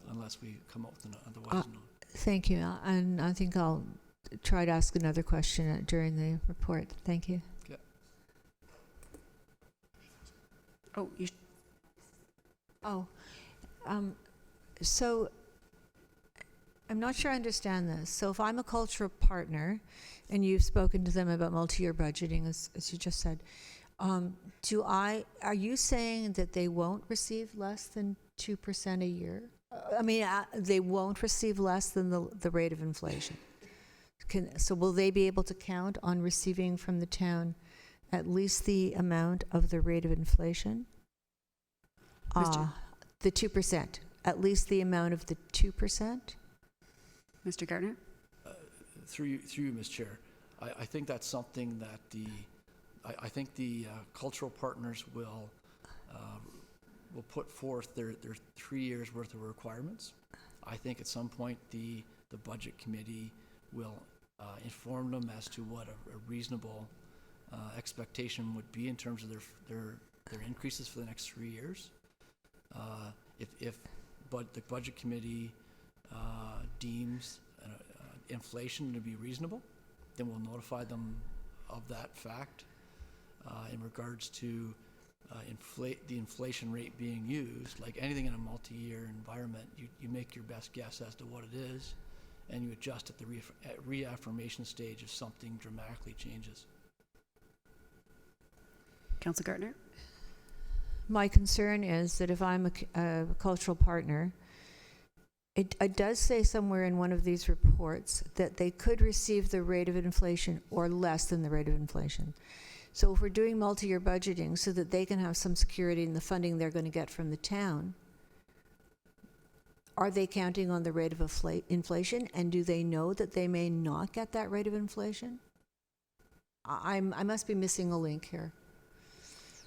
unless we come up with an otherwise known. Thank you. And I think I'll try to ask another question during the report. Thank you. Okay. Oh, you so I'm not sure I understand this. So if I'm a cultural partner and you've spoken to them about multi-year budgeting, as you just said, are you saying that they won't receive less than 2% a year? They won't receive less than the rate of inflation. So will they be able to count on receiving from the town at least the amount of the rate of inflation? The 2%, at least the amount of the 2%? Mr. Gardner? Through you, Ms. Chair, I think that's something that I think the cultural partners will put forth their 3 years worth of requirements. I think at some point the budget committee will inform them as to what a reasonable expectation would be in terms of their increases for the next 3 years. But the budget committee deems inflation to be reasonable, then we'll notify them of that fact. In regards to the inflation rate being used, like anything in a multi-year environment, you make your best guess as to what it is, and you adjust at the reaffirmation stage if something dramatically changes. Councillor Gardner? My concern is that if I'm a cultural partner, it does say somewhere in one of these reports that they could receive the rate of inflation or less than the rate of inflation. So if we're doing multi-year budgeting so that they can have some security in the funding they're going to get from the town, are they counting on the rate of inflation, and do they know that they may not get that rate of inflation? I must be missing a link here.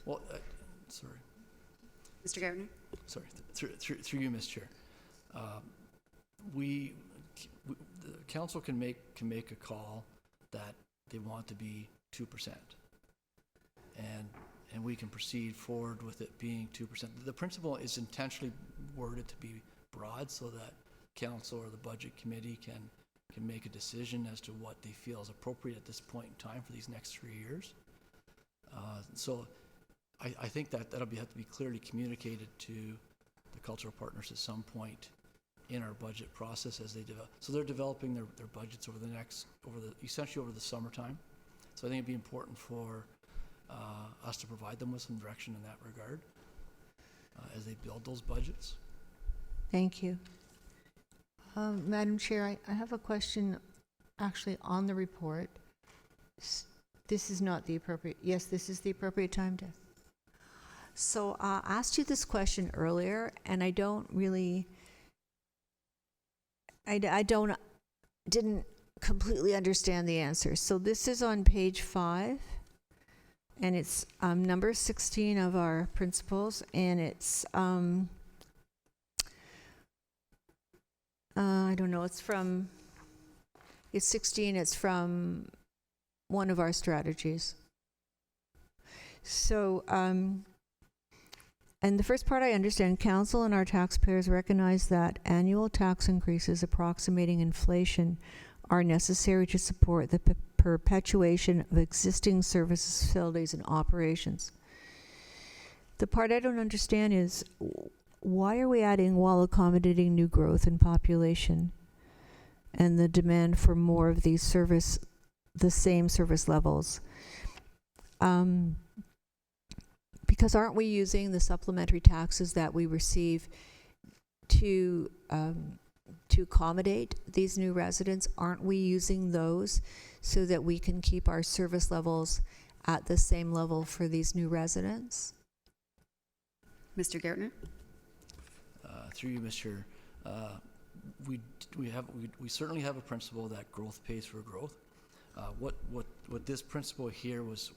Well, sorry. Mr. Gardner? Sorry, through you, Ms. Chair. The council can make a call that they want to be 2%, and we can proceed forward with it being 2%. The principle is intentionally worded to be broad so that council or the budget committee can make a decision as to what they feel is appropriate at this point in time for these next 3 years. So I think that'll have to be clearly communicated to the cultural partners at some point in our budget process as they develop. So they're developing their budgets essentially over the summertime. So I think it'd be important for us to provide them with some direction in that regard as they build those budgets. Thank you. Madam Chair, I have a question actually on the report. This is not the appropriate, yes, this is the appropriate time to. So I asked you this question earlier, and I don't really, didn't completely understand the answer. So this is on page 5, and it's number 16 of our principles, and it's, I don't know, it's 16, it's from one of our strategies. So, and the first part I understand, council and our taxpayers recognize that annual tax increases approximating inflation are necessary to support the perpetuation of existing services, facilities, and operations. The part I don't understand is why are we adding while accommodating new growth in population and the demand for more of these the same service levels? Because aren't we using the supplementary taxes that we receive to accommodate these new residents? Aren't we using those so that we can keep our service levels at the same level for these new residents? Mr. Gartner? Through you, Mr. We certainly have a principle that growth pays for growth. What this principle here was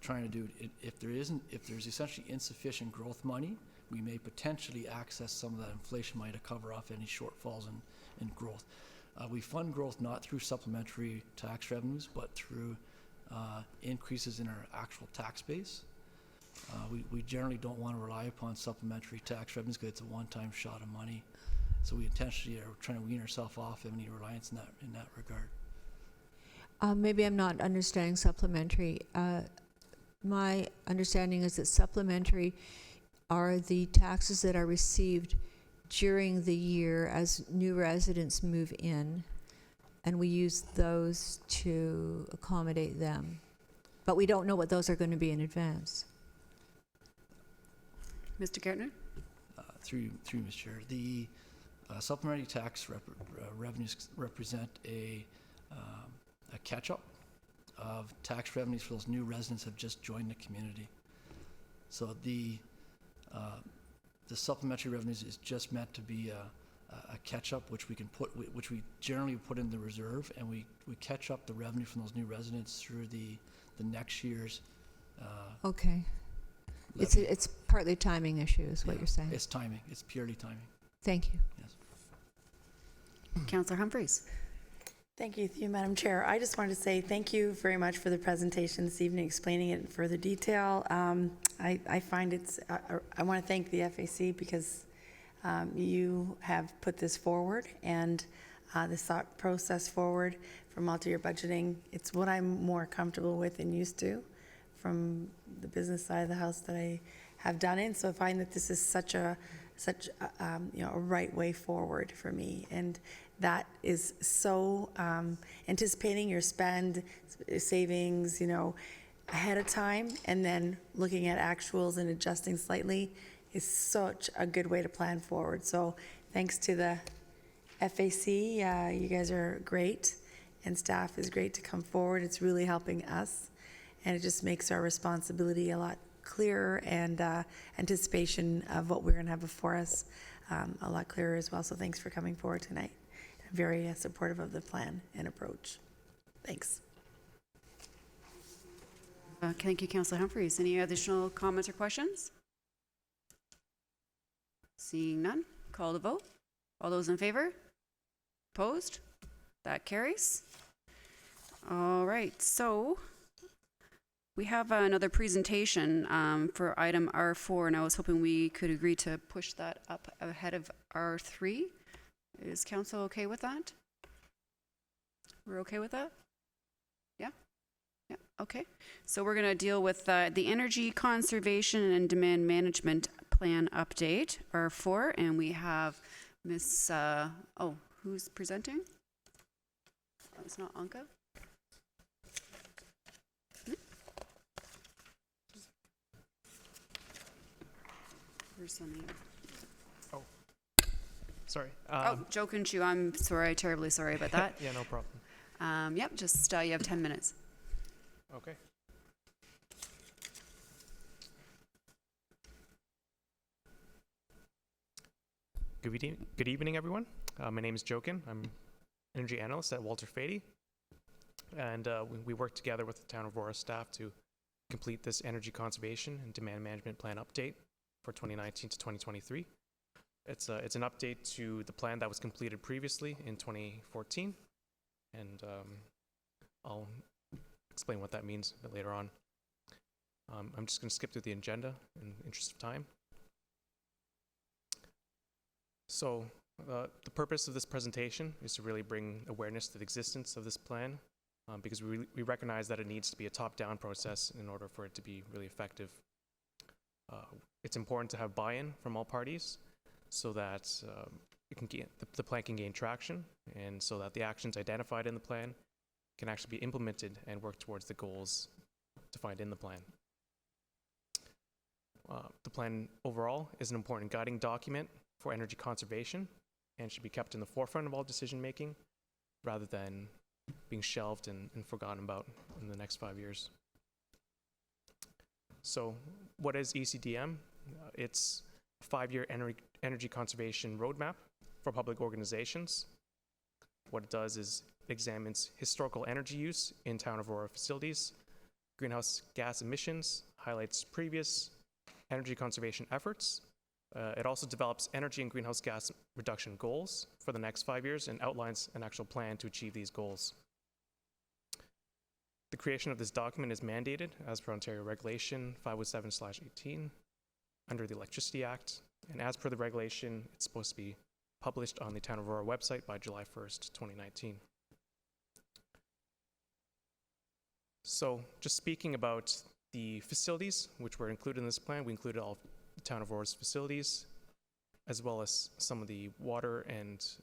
trying to do, if there's essentially insufficient growth money, we may potentially access some of that inflation money to cover off any shortfalls in growth. We fund growth not through supplementary tax revenues, but through increases in our actual tax base. We generally don't want to rely upon supplementary tax revenues because it's a one-time shot of money. So we intentionally are trying to wean ourselves off any reliance in that regard. Maybe I'm not understanding supplementary. My understanding is that supplementary are the taxes that are received during the year as new residents move in, and we use those to accommodate them. But we don't know what those are going to be in advance. Mr. Gartner? Through you, Mr. Chair. The supplementary tax revenues represent a catch-up of tax revenues for those new residents have just joined the community. So the supplementary revenues is just meant to be a catch-up, which we generally put in the reserve, and we catch up the revenue from those new residents through the next year's. Okay. Levy. It's partly timing issue, is what you're saying. It's timing. It's purely timing. Thank you. Yes. Councillor Humphreys? Thank you, Madam Chair. I just wanted to say thank you very much for the presentation this evening, explaining it in further detail. I find I want to thank the FAC because you have put this forward and this thought process forward for multi-year budgeting. It's what I'm more comfortable with and used to from the business side of the house that I have done in. So I find that this is such a right way forward for me. And that is so anticipating your spend, savings, ahead of time, and then looking at actuals and adjusting slightly is such a good way to plan forward. So thanks to the FAC, you guys are great, and staff is great to come forward. It's really helping us, and it just makes our responsibility a lot clearer, and anticipation of what we're going to have before us a lot clearer as well. So thanks for coming forward tonight. I'm very supportive of the plan and approach. Thanks. Thank you, Councillor Humphreys. Any additional comments or questions? Seeing none, call the vote. All those in favor? Opposed? That carries. All right, so we have another presentation for item R4, and I was hoping we could agree to push that up ahead of R3. Is council okay with that? We're okay with that? Yeah? Yeah, okay. So we're going to deal with the Energy Conservation and Demand Management Plan Update, R4, and we have Miss, who's presenting? Oh, it's not Anka? Where's Sunny? Sorry. Joe Kunchu, I'm sorry, terribly sorry about that. Yeah, no problem. Yep, just you have 10 minutes. Okay. Good evening, everyone. My name is Jokin. I'm energy analyst at Walter Fady, and we work together with the Town of Aurora staff to complete this energy conservation and demand management plan update for 2019 to 2023. It's an update to the plan that was completed previously in 2014, and I'll explain what that means a bit later on. I'm just going to skip through the agenda in the interest of time. So the purpose of this presentation is to really bring awareness to the existence of this plan, because we recognize that it needs to be a top-down process in order for it to be really effective. It's important to have buy-in from all parties so that the plan can gain traction, and so that the actions identified in the plan can actually be implemented and work towards the goals defined in the plan. The plan overall is an important guiding document for energy conservation and should be kept in the forefront of all decision making rather than being shelved and forgotten about in the next 5 years. So what is ECDM? It's a 5-year energy conservation roadmap for public organizations. What it does is it examines historical energy use in town of Aurora facilities, greenhouse gas emissions, highlights previous energy conservation efforts. It also develops energy and greenhouse gas reduction goals for the next 5 years and outlines an actual plan to achieve these goals. The creation of this document is mandated as per Ontario Regulation 507/18 under the Electricity Act, and as per the regulation, it's supposed to be published on the Town of Aurora website by July 1st, 2019. So just speaking about the facilities which were included in this plan, we included all of the Town of Aurora's facilities, as well as some of the water and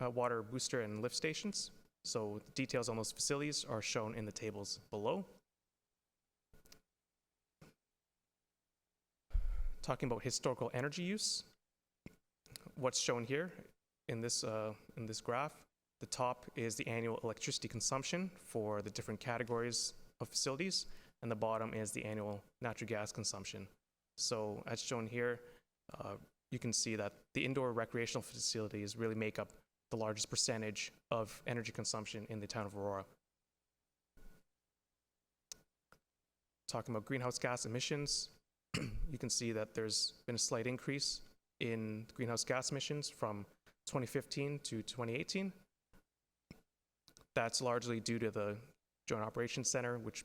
water booster and lift stations. So the details on those facilities are shown in the tables below. Talking about historical energy use, what's shown here in this graph, the top is the annual electricity consumption for the different categories of facilities, and the bottom is the annual natural gas consumption. So as shown here, you can see that the indoor recreational facilities really make up the largest percentage of energy consumption in the town of Aurora. Talking about greenhouse gas emissions, you can see that there's been a slight increase in greenhouse gas emissions from 2015 to 2018. That's largely due to the Joint Operations Center, which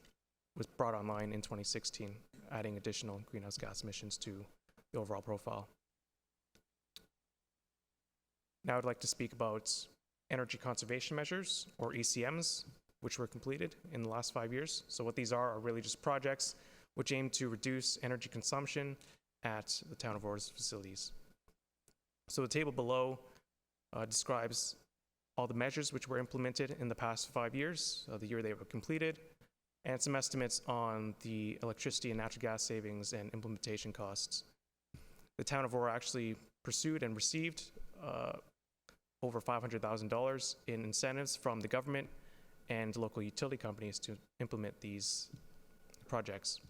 was brought online in 2016, adding additional greenhouse gas emissions to the overall profile. Now I'd like to speak about energy conservation measures, or ECMs, which were completed in the last 5 years. So what these are really just projects which aim to reduce energy consumption at the town of Aurora's facilities. So the table below describes all the measures which were implemented in the past 5 years, the year they were completed, and some estimates on the electricity and natural gas savings and implementation costs. The town of Aurora actually pursued and received over $500,000 in incentives from the government and local utility companies to implement these projects.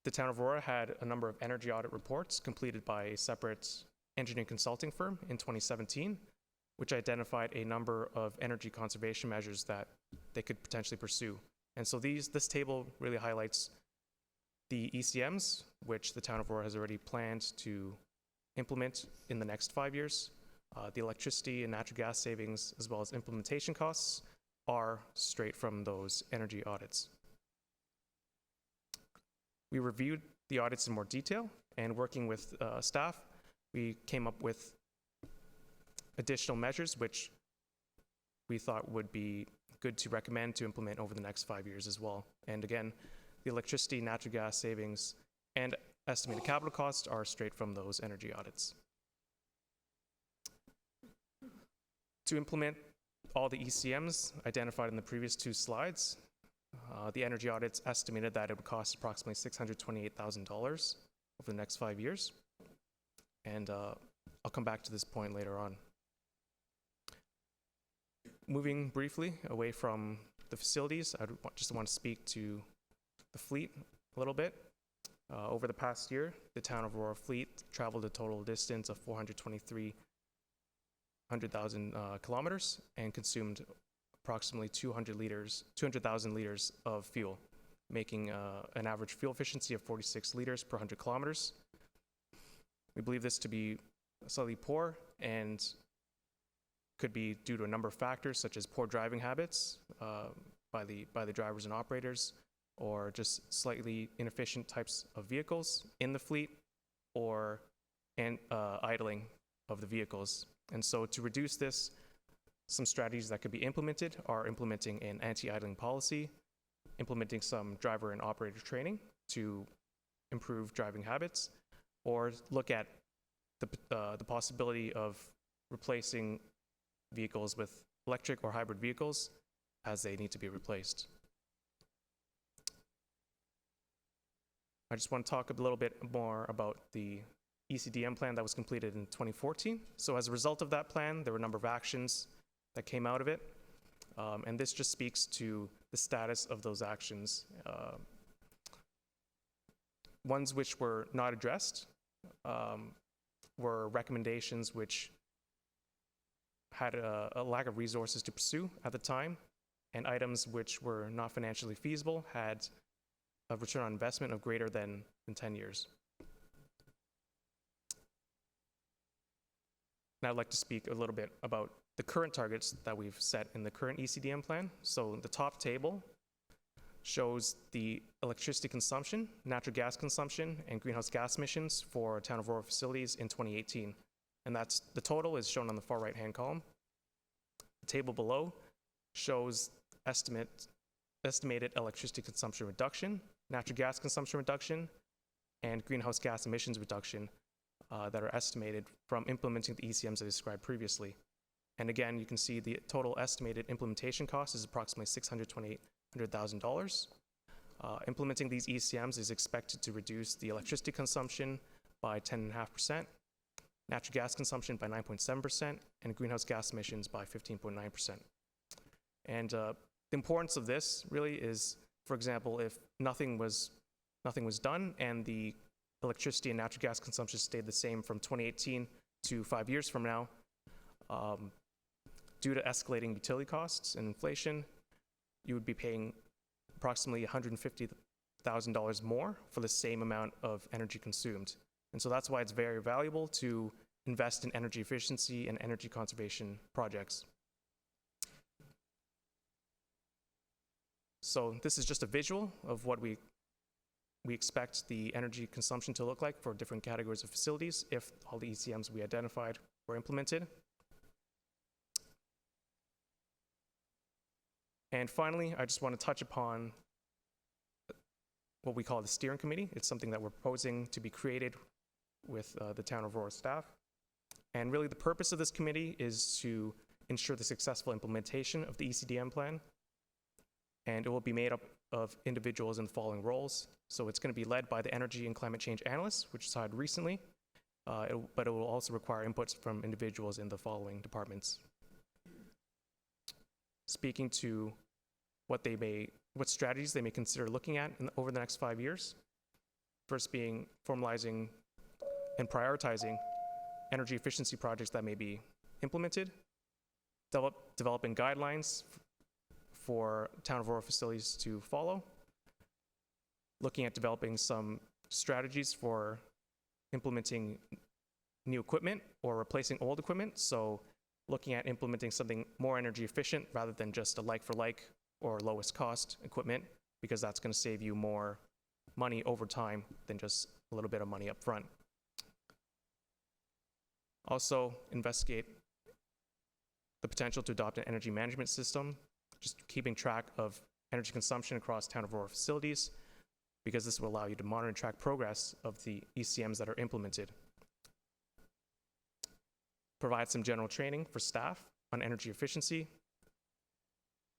The town of Aurora had a number of energy audit reports completed by a separate engineering consulting firm in 2017, which identified a number of energy conservation measures that they could potentially pursue. And so this table really highlights the ECMs, which the town of Aurora has already planned to implement in the next 5 years. The electricity and natural gas savings, as well as implementation costs, are straight from those energy audits. We reviewed the audits in more detail, and working with staff, we came up with additional measures which we thought would be good to recommend to implement over the next 5 years as well. And again, the electricity, natural gas savings, and estimated capital costs are straight from those energy audits. To implement all the ECMs identified in the previous 2 slides, the energy audits estimated that it would cost approximately $628,000 over the next 5 years. And I'll come back to this point later on. Moving briefly away from the facilities, I just want to speak to the fleet a little bit. Over the past year, the town of Aurora fleet traveled a total distance of 423,000 kilometers and consumed approximately 200,000 liters of fuel, making an average fuel efficiency of 46 liters per 100 kilometers. We believe this to be slightly poor and could be due to a number of factors, such as poor driving habits by the drivers and operators, or just slightly inefficient types of vehicles in the fleet, or idling of the vehicles. And so to reduce this, Some strategies that could be implemented are implementing an anti-idling policy, implementing some driver and operator training to improve driving habits, or look at the possibility of replacing vehicles with electric or hybrid vehicles as they need to be replaced. I just want to talk a little bit more about the ECDM plan that was completed in 2014. So as a result of that plan, there were a number of actions that came out of it. And this just speaks to the status of those actions. Ones which were not addressed were recommendations which had a lack of resources to pursue at the time, and items which were not financially feasible had a return on investment of greater than 10 years. Now I'd like to speak a little bit about the current targets that we've set in the current ECDM plan. So the top table shows the electricity consumption, natural gas consumption, and greenhouse gas emissions for Town of Aurora facilities in 2018. And that's the total is shown on the far right-hand column. The table below shows estimated electricity consumption reduction, natural gas consumption reduction, and greenhouse gas emissions reduction that are estimated from implementing the ECMs I described previously. And again, you can see the total estimated implementation cost is approximately $628,000. Implementing these ECMs is expected to reduce the electricity consumption by 10.5%, natural gas consumption by 9.7%, and greenhouse gas emissions by 15.9%. And the importance of this really is, for example, if nothing was done and the electricity and natural gas consumption stayed the same from 2018 to 5 years from now, due to escalating utility costs and inflation, you would be paying approximately $150,000 more for the same amount of energy consumed. And so that's why it's very valuable to invest in energy efficiency and energy conservation projects. So this is just a visual of what we expect the energy consumption to look like for different categories of facilities if all the ECMs we identified were implemented. And finally, I just want to touch upon what we call the steering committee. It's something that we're proposing to be created with the Town of Aurora staff. And really the purpose of this committee is to ensure the successful implementation of the ECDM plan. And it will be made up of individuals in the following roles. So it's going to be led by the Energy and Climate Change Analyst, which was hired recently, but it will also require inputs from individuals in the following departments. Speaking to what strategies they may consider looking at over the next 5 years. First being formalizing and prioritizing energy efficiency projects that may be implemented, developing guidelines for Town of Aurora facilities to follow, looking at developing some strategies for implementing new equipment or replacing old equipment. So looking at implementing something more energy efficient rather than just a like-for-like or lowest cost equipment, because that's going to save you more money over time than just a little bit of money up front. Also, investigate the potential to adopt an energy management system, just keeping track of energy consumption across Town of Aurora facilities, because this will allow you to monitor and track progress of the ECMs that are implemented. Provide some general training for staff on energy efficiency.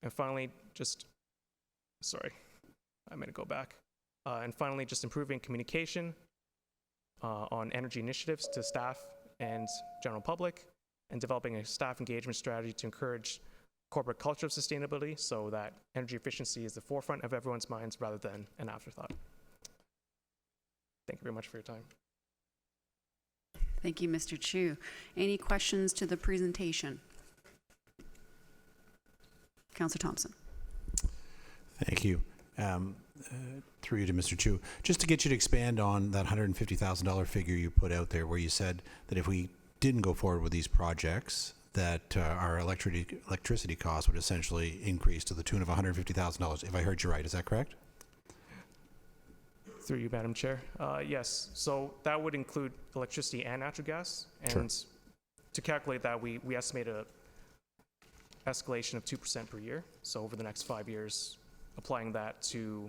And finally, and finally, just improving communication on energy initiatives to staff and general public, and developing a staff engagement strategy to encourage corporate culture of sustainability so that energy efficiency is the forefront of everyone's minds rather than an afterthought. Thank you very much for your time. Thank you, Mr. Chu. Any questions to the presentation? Councillor Thompson. Thank you. Through you to Mr. Chu. Just to get you to expand on that $150,000 figure you put out there, where you said that if we didn't go forward with these projects, that our electricity costs would essentially increase to the tune of $150,000. If I heard you right, is that correct? Through you, Madam Chair. Yes, so that would include electricity and natural gas. And Sure. to calculate that, we estimate escalation of 2% per year. So over the next 5 years, applying that to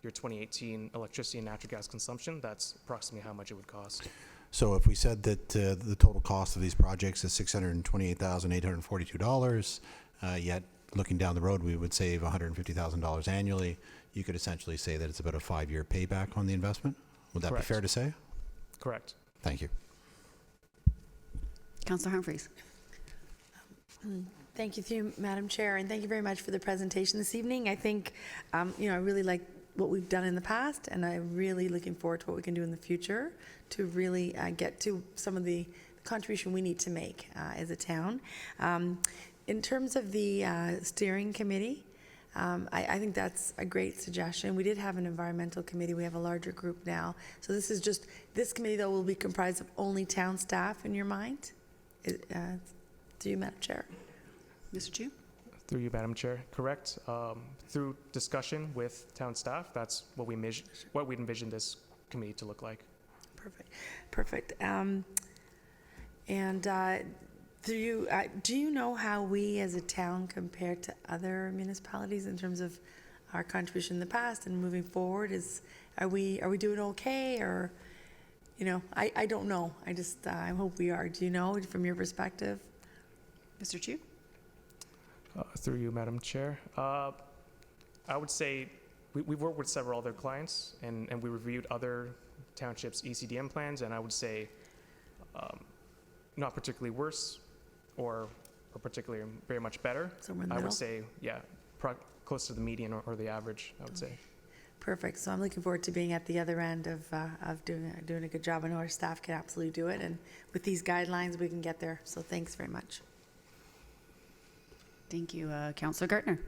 your 2018 electricity and natural gas consumption, that's approximately how much it would cost. So if we said that the total cost of these projects is $628,842, yet looking down the road, we would save $150,000 annually, you could essentially say that it's about a 5-year payback on the investment? Would that Correct. be fair to say? Correct. Thank you. Councillor Humphreys. Thank you, through you, Madam Chair, and thank you very much for the presentation this evening. I think, I really like what we've done in the past, and I'm really looking forward to what we can do in the future to really get to some of the contribution we need to make as a town. In terms of the steering committee, I think that's a great suggestion. We did have an environmental committee. We have a larger group now. So this committee, though, will be comprised of only town staff in your mind? To you, Madam Chair. Mr. Chu? Through you, Madam Chair. Correct. Through discussion with town staff, that's what we envision this committee to look like. Perfect. Through you, do you know how we as a town compare to other municipalities in terms of our contribution in the past and moving forward? Are we doing okay, or I don't know. I hope we are. Do you know from your perspective? Mr. Chu? Through you, Madam Chair. I would say we've worked with several other clients, and we reviewed other townships' ECDM plans, and I would say not particularly worse or particularly very much better. Somewhere in the I middle? would say, close to the median or the average, I would say. Perfect. So I'm looking forward to being at the other end of doing a good job. I know our staff can absolutely do it, and with these guidelines, we can get there. So thanks very much. Thank you. Councillor Gartner.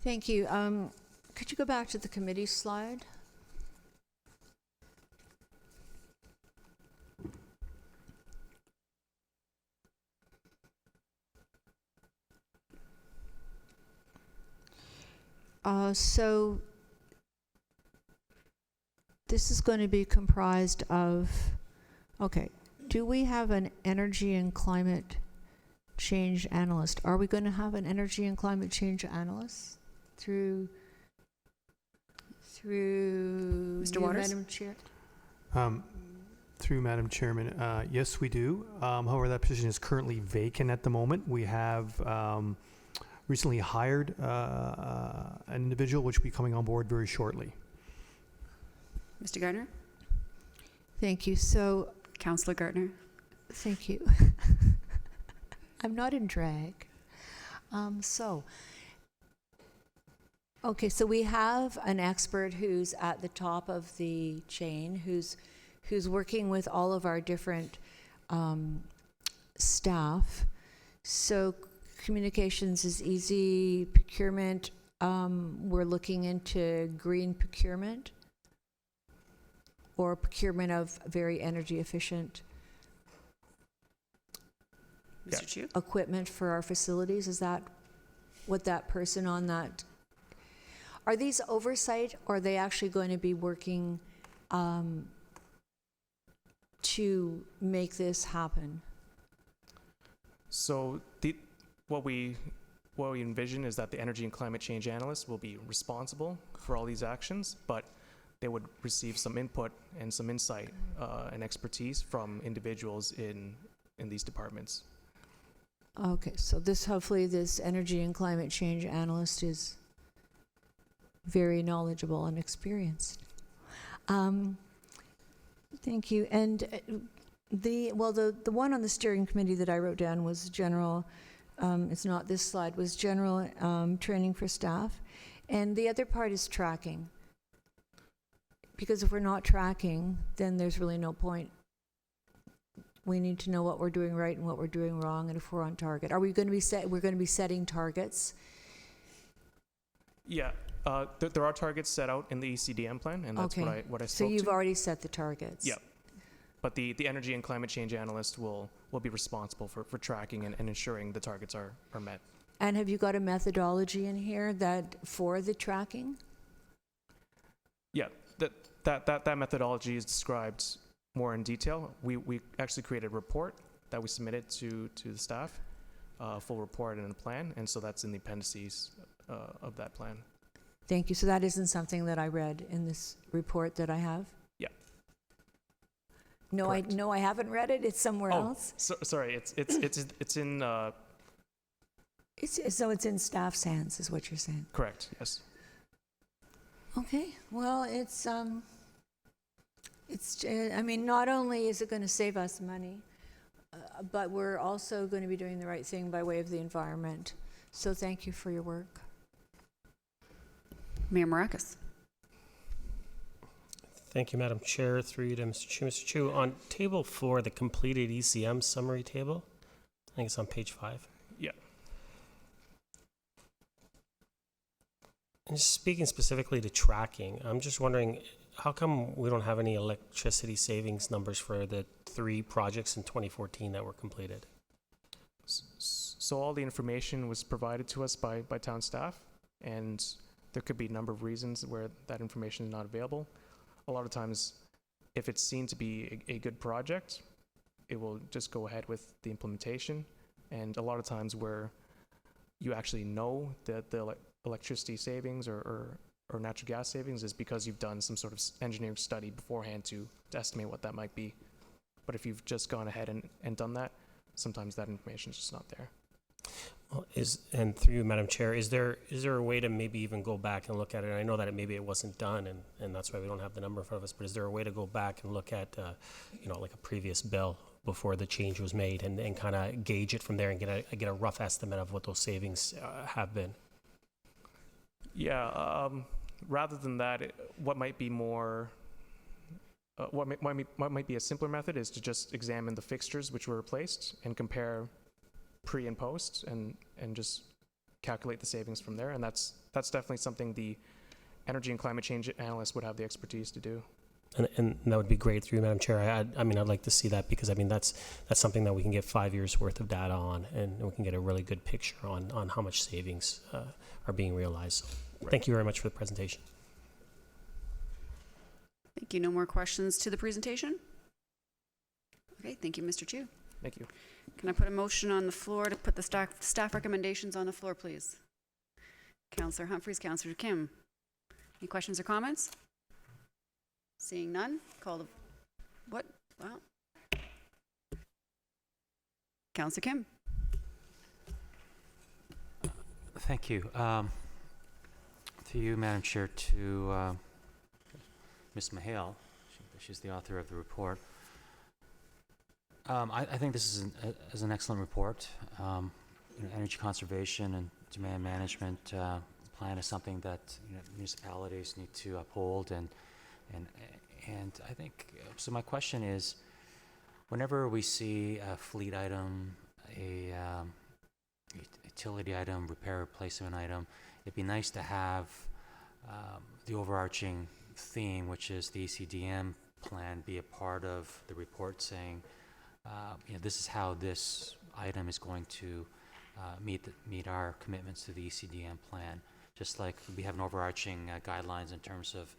Thank you. Could you go back to the committee slide? So this is going to be comprised of, do we have an energy and climate change analyst? Are we going to have an energy and climate change analyst through Mr. you, Waters? Madam Chair? Through Madam Chairman, yes, we do. However, that position is currently vacant at the moment. We have recently hired an individual which will be coming on board very shortly. Mr. Gardner? Thank you. So, Councillor Gardner? thank you. I'm not in drag. So we have an expert who's at the top of the chain, who's working with all of our different staff. So communications is easy. Procurement, we're looking into green procurement or procurement of very energy efficient Mr. Chu? equipment for our facilities. Is that what that person on that? Are these oversight, or are they actually going to be working to make this happen? So what we envision is that the energy and climate change analyst will be responsible for all these actions, but they would receive some input and some insight and expertise from individuals in these departments. Okay, so hopefully this energy and climate change analyst is very knowledgeable and experienced. Thank you. And the one on the steering committee that I wrote down was general. It's not this slide. Was general training for staff, and the other part is tracking. Because if we're not tracking, then there's really no point. We need to know what we're doing right and what we're doing wrong, and if we're on target. Are we going to be we're going to be setting targets? Yeah, there are targets set out in the ECDM plan, and that's what I spoke So you've to. already set the targets. Yeah, but the energy and climate change analyst will be responsible for tracking and ensuring the targets are met. And have you got a methodology in here for the tracking? Yeah, that methodology is described more in detail. We actually created a report that we submitted to the staff, a full report and a plan, and so that's in the appendices of that plan. Thank you. So that isn't something that I read in this report that I have? Yeah. No, Correct. I haven't read it. It's somewhere else. Sorry, it's in So it's in staff's hands, is what you're saying? correct. Yes. Okay. Well, it's I mean, not only is it going to save us money, but we're also going to be doing the right thing by way of the environment. So thank you for your work. Mayor Marakis. Thank you, Madam Chair. Through you to Mr. Chu. Mr. Chu, on table 4, the completed ECM summary table, I think it's on page 5. Yeah. And speaking specifically to tracking, I'm just wondering, how come we don't have any electricity savings numbers for the 3 projects in 2014 that were completed? So all the information was provided to us by town staff, and there could be a number of reasons where that information is not available. A lot of times, if it's seen to be a good project, it will just go ahead with the implementation. And a lot of times where you actually know that the electricity savings or natural gas savings is because you've done some sort of engineering study beforehand to estimate what that might be. But if you've just gone ahead and done that, sometimes that information is just not there. Well, and through you, Madam Chair, is there a way to maybe even go back and look at it? I know that maybe it wasn't done, and that's why we don't have the number in front of us. But is there a way to go back and look at, like a previous bill before the change was made, and kind of gauge it from there and get a rough estimate of what those savings have been? Yeah. Rather than that, what might be more, what might be a simpler method is to just examine the fixtures which were replaced and compare pre and post, and just calculate the savings from there. And that's definitely something the energy and climate change analyst would have the expertise to do. And that would be great through you, Madam Chair. I'd like to see that, because that's something that we can get 5 years worth of data on, and we can get a really good picture on how much savings are being realized. So, Right. Thank you very much for the presentation. Thank you. No more questions to the presentation? Okay, thank you, Mr. Chu. Thank you. Can I put a motion on the floor to put the staff recommendations on the floor, please? Councillor Humphries, Councillor Kim. Any questions or comments? Seeing none, call the, what? Wow. Councillor Kim. Thank you. To you, Madam Chair, to Ms. Mahale, she's the author of the report. I think this is an excellent report. Energy conservation and demand management plan is something that municipalities need to uphold, and I think so. My question is, whenever we see a fleet item, a utility item, repair replacement item, it'd be nice to have the overarching theme, which is the ECDM plan, be a part of the report, saying, this is how this item is going to meet our commitments to the ECDM plan. Just like we have an overarching guidelines in terms of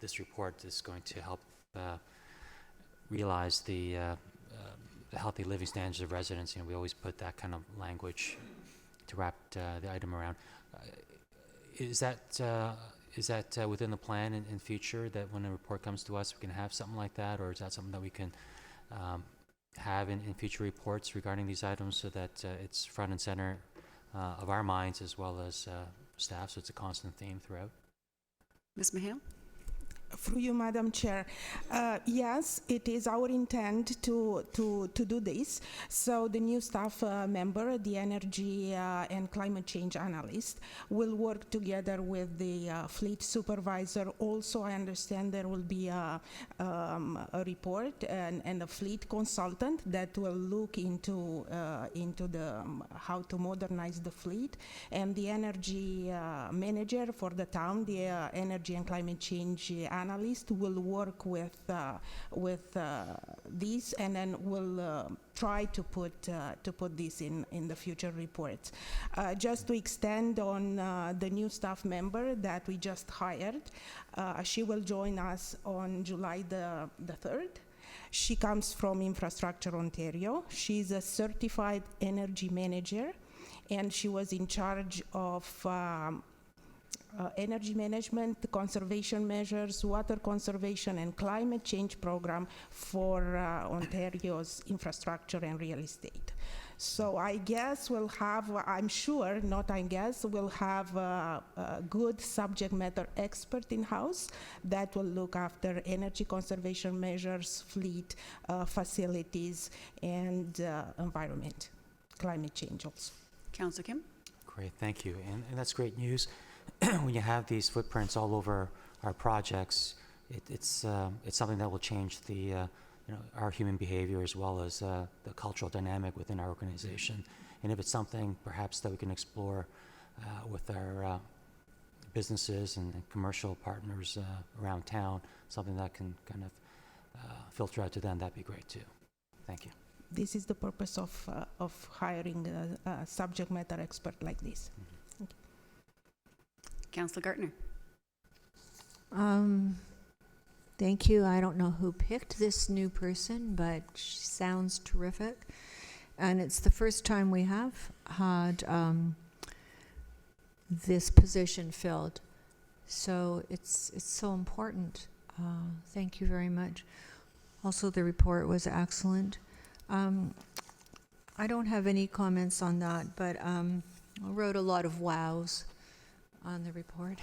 this report is going to help realize the healthy living standards of residents. We always put that kind of language to wrap the item around. Is that within the plan in future, that when a report comes to us, we can have something like that, or is that something that we can have in future reports regarding these items, so that it's front and center of our minds as well as staff, so it's a constant theme throughout? Ms. Mahale? Through you, Madam Chair. Yes, it is our intent to do this. So the new staff member, the energy and climate change analyst, will work together with the fleet supervisor. Also, I understand there will be a report and a fleet consultant that will look into the how to modernize the fleet, and the energy manager for the town, the energy and climate change analyst, will work with these, and then will try to put this in the future reports. Just to extend on the new staff member that we just hired, she will join us on July the 3rd. She comes from Infrastructure Ontario. She's a certified energy manager, and she was in charge of energy management, conservation measures, water conservation, and climate change program for Ontario's infrastructure and real estate. So I guess we'll have, I'm sure, not I guess, we'll have a good subject matter expert in-house that will look after energy conservation measures, fleet, facilities, and environment, climate change also. Councillor Kim? Great, thank you. And that's great news. When you have these footprints all over our projects, it's something that will change the our human behavior as well as the cultural dynamic within our organization. And if it's something perhaps that we can explore with our businesses and commercial partners around town, something that can kind of filter out to them, that'd be great too. Thank you. This is the purpose of hiring a subject matter expert like this. Mm-hmm. Councillor Gartner? Thank you. I don't know who picked this new person, but she sounds terrific. And it's the first time we have had this position filled. So it's so important. Thank you very much. Also, the report was excellent. I don't have any comments on that, but I wrote a lot of wows on the report.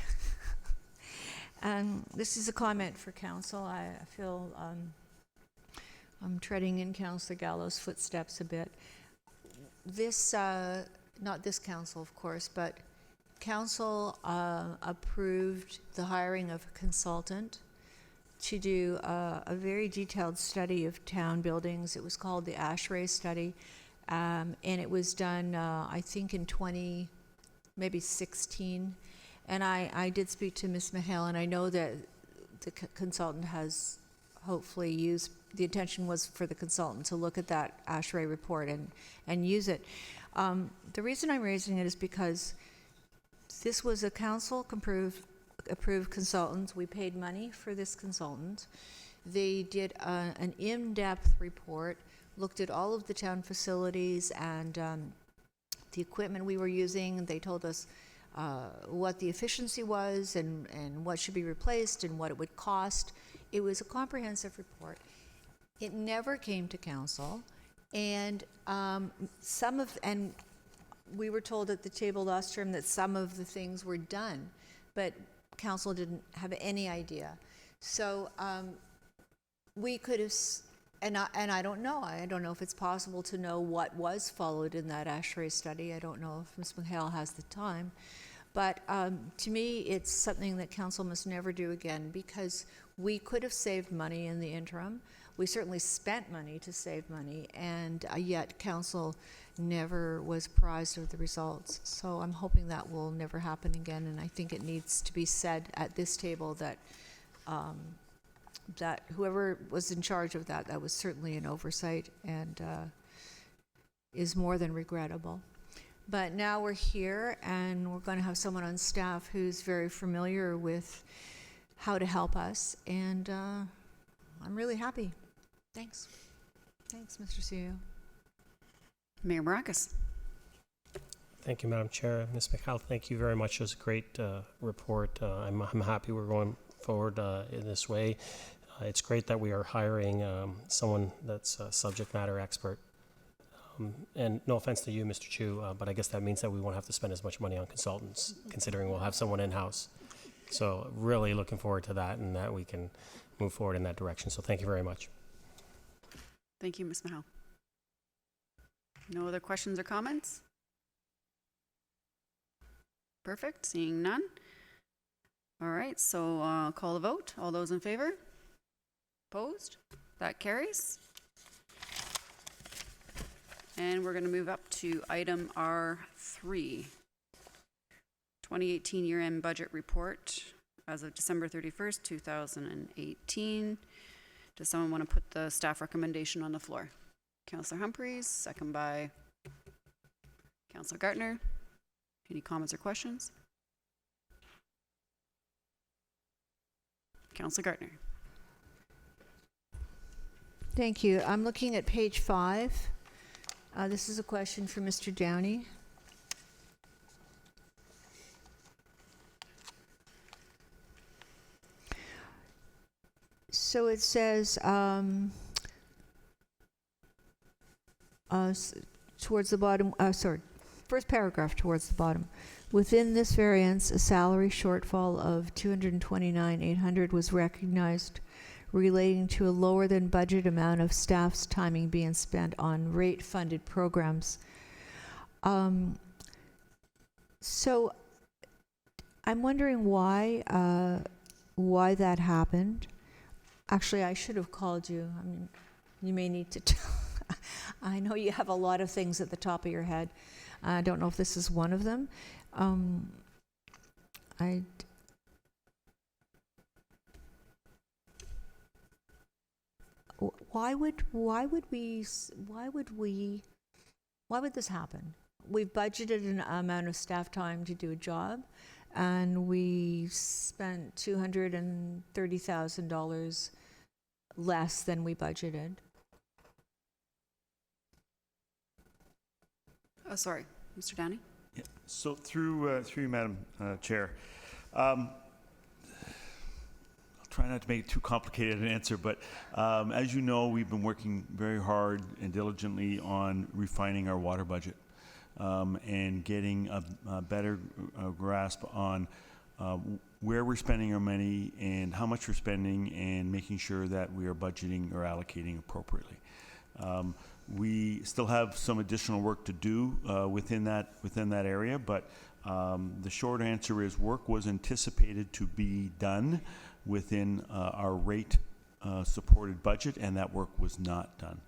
This is a comment for council. I feel I'm treading in Councillor Gallo's footsteps a bit. This, not this council, of course, but council approved the hiring of a consultant to do a very detailed study of town buildings. It was called the ASHRAE study, and it was done, I think, in maybe 16. And I did speak to Ms. Mihail, and I know that the consultant has hopefully used, the intention was for the consultant to look at that ASHRAE report and use it. The reason I'm raising it is because this was a council-approved consultant. We paid money for this consultant. They did an in-depth report, looked at all of the town facilities and the equipment we were using. They told us what the efficiency was and what should be replaced and what it would cost. It was a comprehensive report. It never came to council, and we were told at the table last term that some of the things were done, but council didn't have any idea. So we could have, and I don't know. I don't know if it's possible to know what was followed in that ASHRAE study. I don't know if Ms. McHale has the time. But to me, it's something that council must never do again, because we could have saved money in the interim. We certainly spent money to save money, and yet council never was apprised of the results. So I'm hoping that will never happen again, and I think it needs to be said at this table that that whoever was in charge of that was certainly an oversight and is more than regrettable. But now we're here, and we're going to have someone on staff who's very familiar with how to help us, and I'm really happy. Thanks. Thanks, Mr. CEO. Mayor Maracus? Thank you, Madam Chair. Ms. McHale, thank you very much. It was a great report. I'm happy we're going forward in this way. It's great that we are hiring someone that's a subject matter expert. And no offense to you, Mr. Chu, but I guess that means that we won't have to spend as much money on consultants, considering we'll have someone in-house. So really looking forward to that, and that we can move forward in that direction. So thank you very much. Thank you, Ms. Mahal. No other questions or comments? Perfect, seeing none. All right, so call the vote. All those in favor? Opposed? That carries. And we're going to move up to item R3, 2018 year-end budget report as of December 31st, 2018. Does someone want to put the staff recommendation on the floor? Councillor Humphreys, second by Councillor Gartner. Any comments or questions? Councillor Gartner. Thank you. I'm looking at page 5. This is a question for Mr. Downey. So it says, towards the bottom, first paragraph towards the bottom. Within this variance, a salary shortfall of $229,800 was recognized relating to a lower than budget amount of staff's timing being spent on rate-funded programs. So I'm wondering why that happened. Actually, I should have called you. I mean, you may need to I know you have a lot of things at the top of your head. I don't know if this is one of them. Why would this happen? We've budgeted an amount of staff time to do a job, and we spent $230,000 less than we budgeted. Oh, sorry, Mr. Downey? Yeah. So through you, Madam Chair, I'll try not to make it too complicated an answer, but as you know, we've been working very hard and diligently on refining our water budget and getting a better grasp on where we're spending our money and how much we're spending, and making sure that we are budgeting or allocating appropriately. We still have some additional work to do within that area, but the short answer is work was anticipated to be done within our rate supported budget, and that work was not done.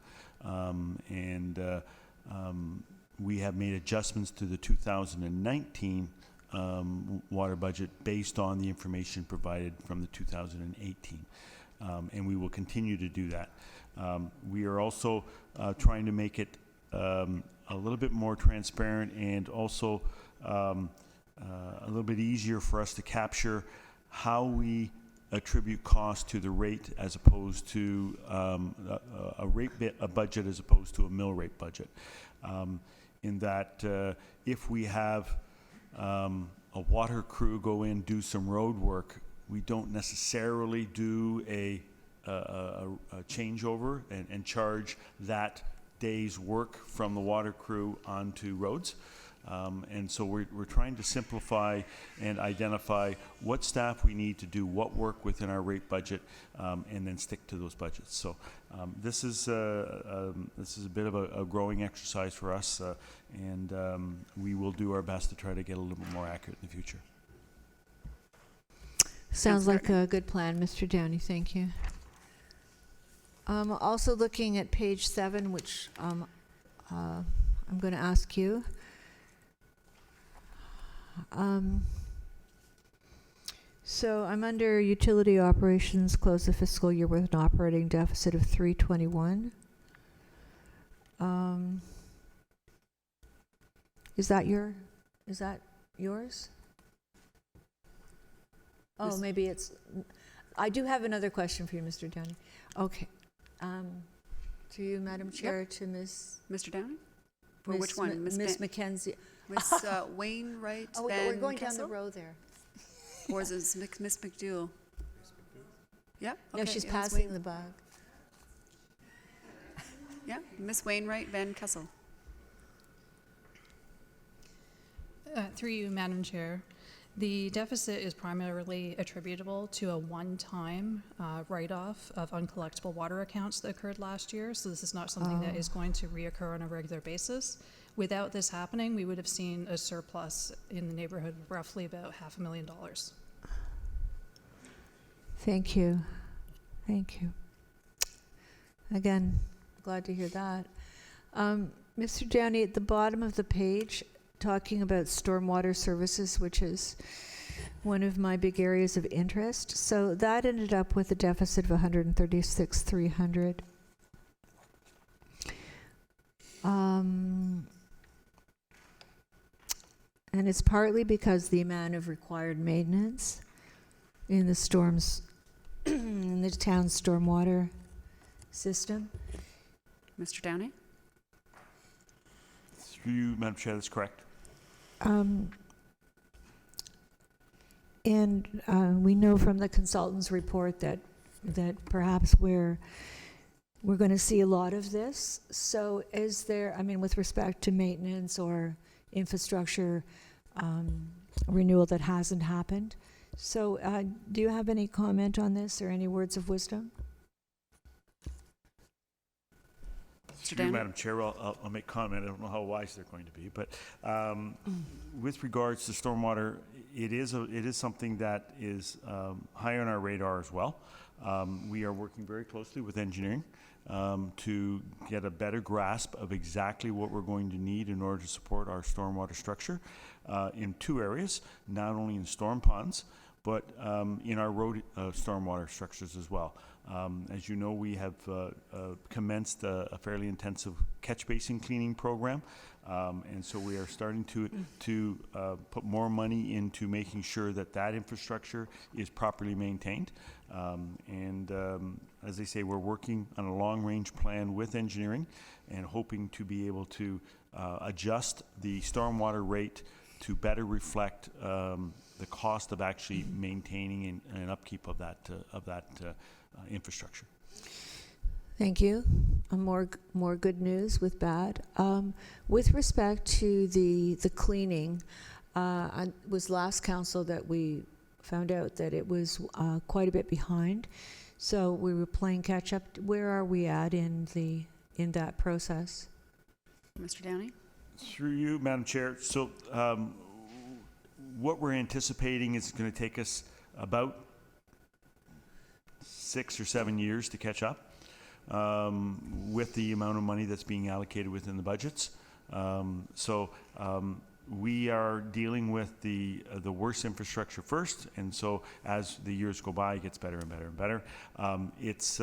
We have made adjustments to the 2019 water budget based on the information provided from the 2018, and we will continue to do that. We are also trying to make it a little bit more transparent, and also a little bit easier for us to capture how we attribute cost to the rate as opposed to a budget as opposed to a mill rate budget. In that if we have a water crew go in, do some road work, we don't necessarily do a changeover and charge that day's work from the water crew onto roads. And so we're trying to simplify and identify what staff we need to do what work within our rate budget, and then stick to those budgets. So this is a bit of a growing exercise for us, and we will do our best to try to get a little bit more accurate in the future. Sounds like a good plan, Mr. Downey. Thank you. Also looking at page 7, which I'm going to ask you. So I'm under utility operations, close the fiscal year with an operating deficit of $321. Is that yours? Oh, maybe it's. I do have another question for you, Mr. Downey. Okay. To you, Madam Chair, to Ms. Mr. Downey? For which one? Ms. Mackenzie. Miss Wainwright. Oh, Van we're going Kessel? down the row there. Or is it Miss McDougal? Yeah. No, okay, she's yeah, passing the bag. Yeah, Miss Wainwright Van Kessel. Through you, Madam Chair. The deficit is primarily attributable to a one-time write-off of uncollectible water accounts that occurred last year. So this is not something that is going to reoccur on a regular basis. Without this happening, we would have seen a surplus in the neighborhood of roughly about $500,000. Thank you. Thank you. Again, glad to hear that. Mr. Downey, at the bottom of the page, talking about Stormwater Services, which is one of my big areas of interest. So that ended up with a deficit of $136,300. And it's partly because the amount of required maintenance in the storms, in the town's stormwater system. Mr. Downey? Through you, Madam Chair, that's correct. And we know from the consultant's report that perhaps we're going to see a lot of this. So is there, I mean, with respect to maintenance or infrastructure renewal that hasn't happened? So do you have any comment on this or any words of wisdom? Through you, Madam Chair, I'll make comment. I don't know how wise they're going to be, but with regards to stormwater, it is something that is high on our radar as well. We are working very closely with engineering to get a better grasp of exactly what we're going to need in order to support our stormwater structure in two areas, not only in storm ponds, but in our road stormwater structures as well. As you know, we have commenced a fairly intensive catch basin cleaning program, and so we are starting to put more money into making sure that that infrastructure is properly maintained. As they say, we're working on a long-range plan with engineering and hoping to be able to adjust the stormwater rate to better reflect the cost of actually maintaining and upkeep of that infrastructure. Thank you. More good news with bad. With respect to the cleaning, it was last council that we found out that it was quite a bit behind. So we were playing catch up. Where are we at in that process? Mr. Downey? Through you, Madam Chair. So what we're anticipating is going to take us about 6 or 7 years to catch up with the amount of money that's being allocated within the budgets. We are dealing with the worst infrastructure first, and so as the years go by, it gets better and better and better. It's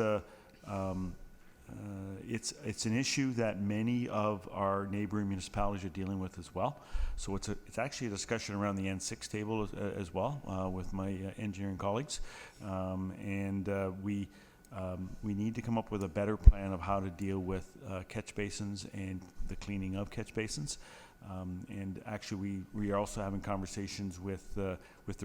an issue that many of our neighboring municipalities are dealing with as well. So it's actually a discussion around the N6 table as well with my engineering colleagues, we need to come up with a better plan of how to deal with catch basins and the cleaning of catch basins. And actually, we are also having conversations with the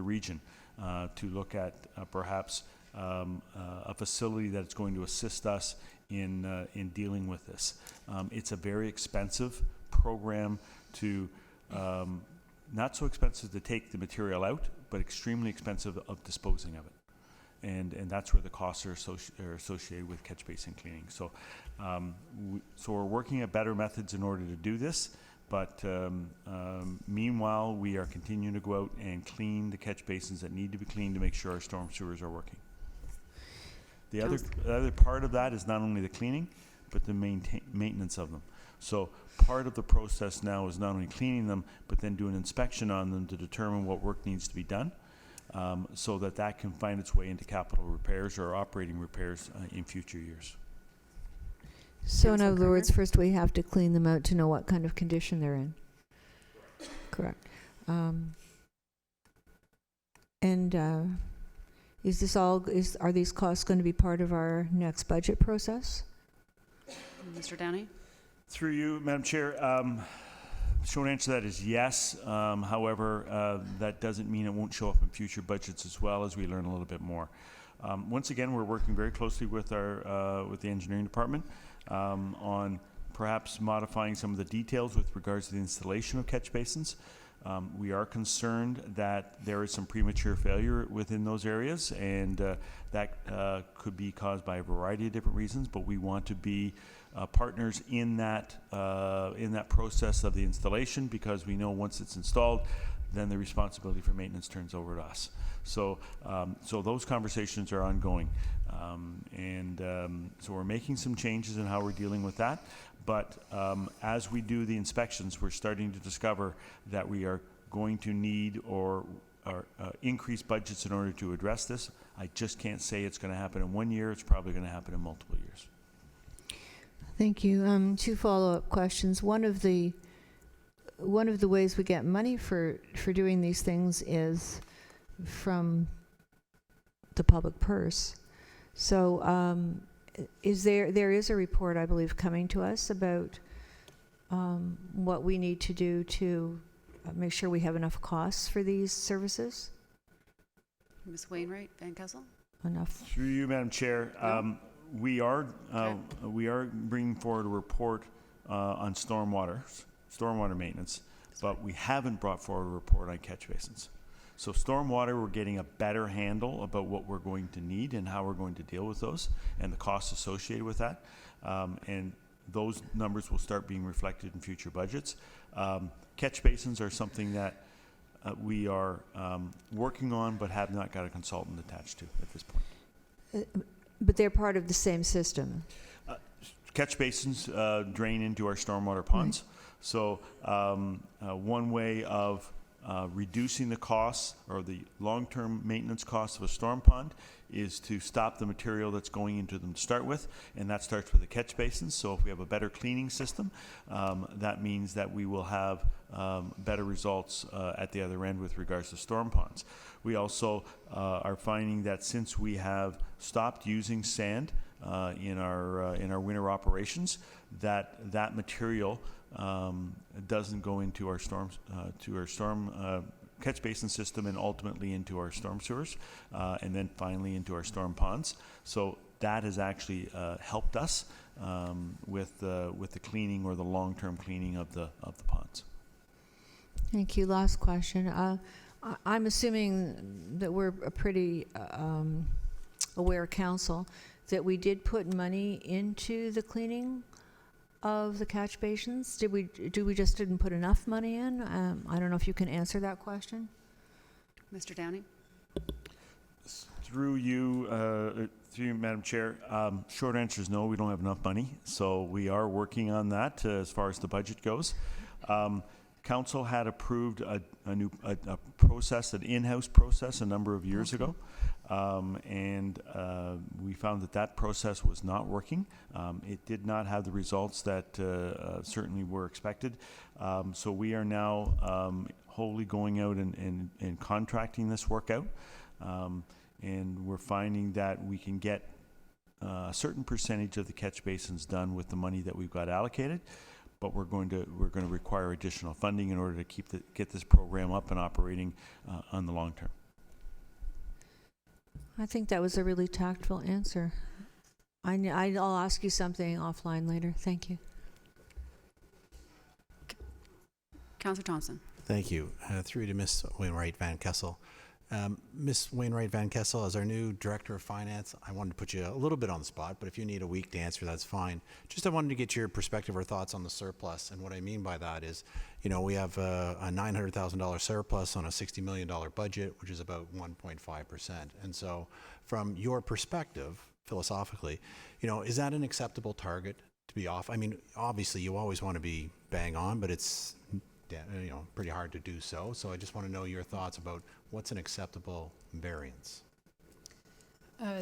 region to look at perhaps a facility that's going to assist us in dealing with this. It's a very expensive program to, not so expensive to take the material out, but extremely expensive of disposing of it. And that's where the costs are associated with catch basin cleaning. So, so we're working at better methods in order to do this. But meanwhile, we are continuing to go out and clean the catch basins that need to be cleaned to make sure our storm sewers are working. The other part of that is not only the cleaning, but the maintenance of them. So part of the process now is not only cleaning them, but then do an inspection on them to determine what work needs to be done, so that can find its way into capital repairs or operating repairs in future years. So in other words, first we have to clean them out to know what kind of condition they're in. Correct. Are these costs going to be part of our next budget process? Mr. Downey? Through you, Madam Chair, short answer to that is yes. However, that doesn't mean it won't show up in future budgets as well as we learn a little bit more. Once again, we're working very closely with the engineering department on perhaps modifying some of the details with regards to the installation of catch basins. We are concerned that there is some premature failure within those areas, and that could be caused by a variety of different reasons, but we want to be partners in that process of the installation, because we know once it's installed, then the responsibility for maintenance turns over to us. So those conversations are ongoing. So we're making some changes in how we're dealing with that. But as we do the inspections, we're starting to discover that we are going to need or increase budgets in order to address this. I just can't say it's going to happen in 1 year. It's probably going to happen in multiple years. Thank you. 2 follow-up questions. One of the ways we get money for doing these things is from the public purse. So there is a report, I believe, coming to us about what we need to do to make sure we have enough costs for these services? Ms. Wainwright, Van Kessel? Enough. Through you, Madam Chair, we are bringing forward a report on stormwater maintenance, but we haven't brought forward a report on catch basins. So stormwater, we're getting a better handle about what we're going to need and how we're going to deal with those and the costs associated with that. And those numbers will start being reflected in future budgets. Catch basins are something that we are working on but have not got a consultant attached to at this point. But they're part of the same system. Catch basins drain into our stormwater ponds. Right. So one way of reducing the costs or the long-term maintenance costs of a storm pond is to stop the material that's going into them to start with, and that starts with the catch basins. So if we have a better cleaning system, that means that we will have better results at the other end with regards to storm ponds. We also are finding that since we have stopped using sand in our winter operations, that material doesn't go into our storm catch basin system and ultimately into our storm sewers, and then finally into our storm ponds. So that has actually helped us with the cleaning or the long-term cleaning of the ponds. Thank you. Last question. I'm assuming that we're a pretty aware council that we did put money into the cleaning of the catch basins. Did we just didn't put enough money in? I don't know if you can answer that question. Mr. Downing? Through you, Madam Chair, short answer is no, we don't have enough money. So we are working on that as far as the budget goes. Council had approved a process, an in-house process, a number of years ago. And we found that process was not working. It did not have the results that certainly were expected. So we are now wholly going out and contracting this work out. And we're finding that we can get a certain percentage of the catch basins done with the money that we've got allocated. But we're going to require additional funding in order to get this program up and operating on the long term. I think that was a really tactful answer. I'll ask you something offline later. Thank you. Councillor Thompson. Thank you. Through to Ms. Wainwright Van Kessel. Ms. Wainwright Van Kessel, as our new Director of Finance, I wanted to put you a little bit on the spot, but if you need a week to answer, that's fine. Just I wanted to get your perspective or thoughts on the surplus. And what I mean by that is, we have a $900,000 surplus on a $60 million budget, which is about 1.5%. And so from your perspective, philosophically, is that an acceptable target to be off? I mean, obviously you always want to be bang on, but it's pretty hard to do so. So I just want to know your thoughts about what's an acceptable variance.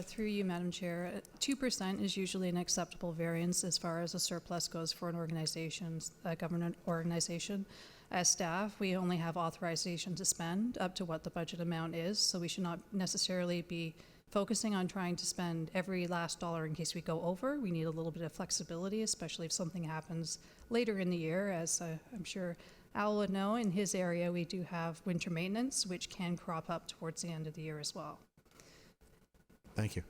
Through you, Madam Chair, 2% is usually an acceptable variance as far as a surplus goes for an organization, a government organization. As staff, we only have authorization to spend up to what the budget amount is, so we should not necessarily be focusing on trying to spend every last dollar in case we go over. We need a little bit of flexibility, especially if something happens later in the year. As I'm sure Al would know, in his area we do have winter maintenance, which can crop up towards the end of the year as well. Thank you.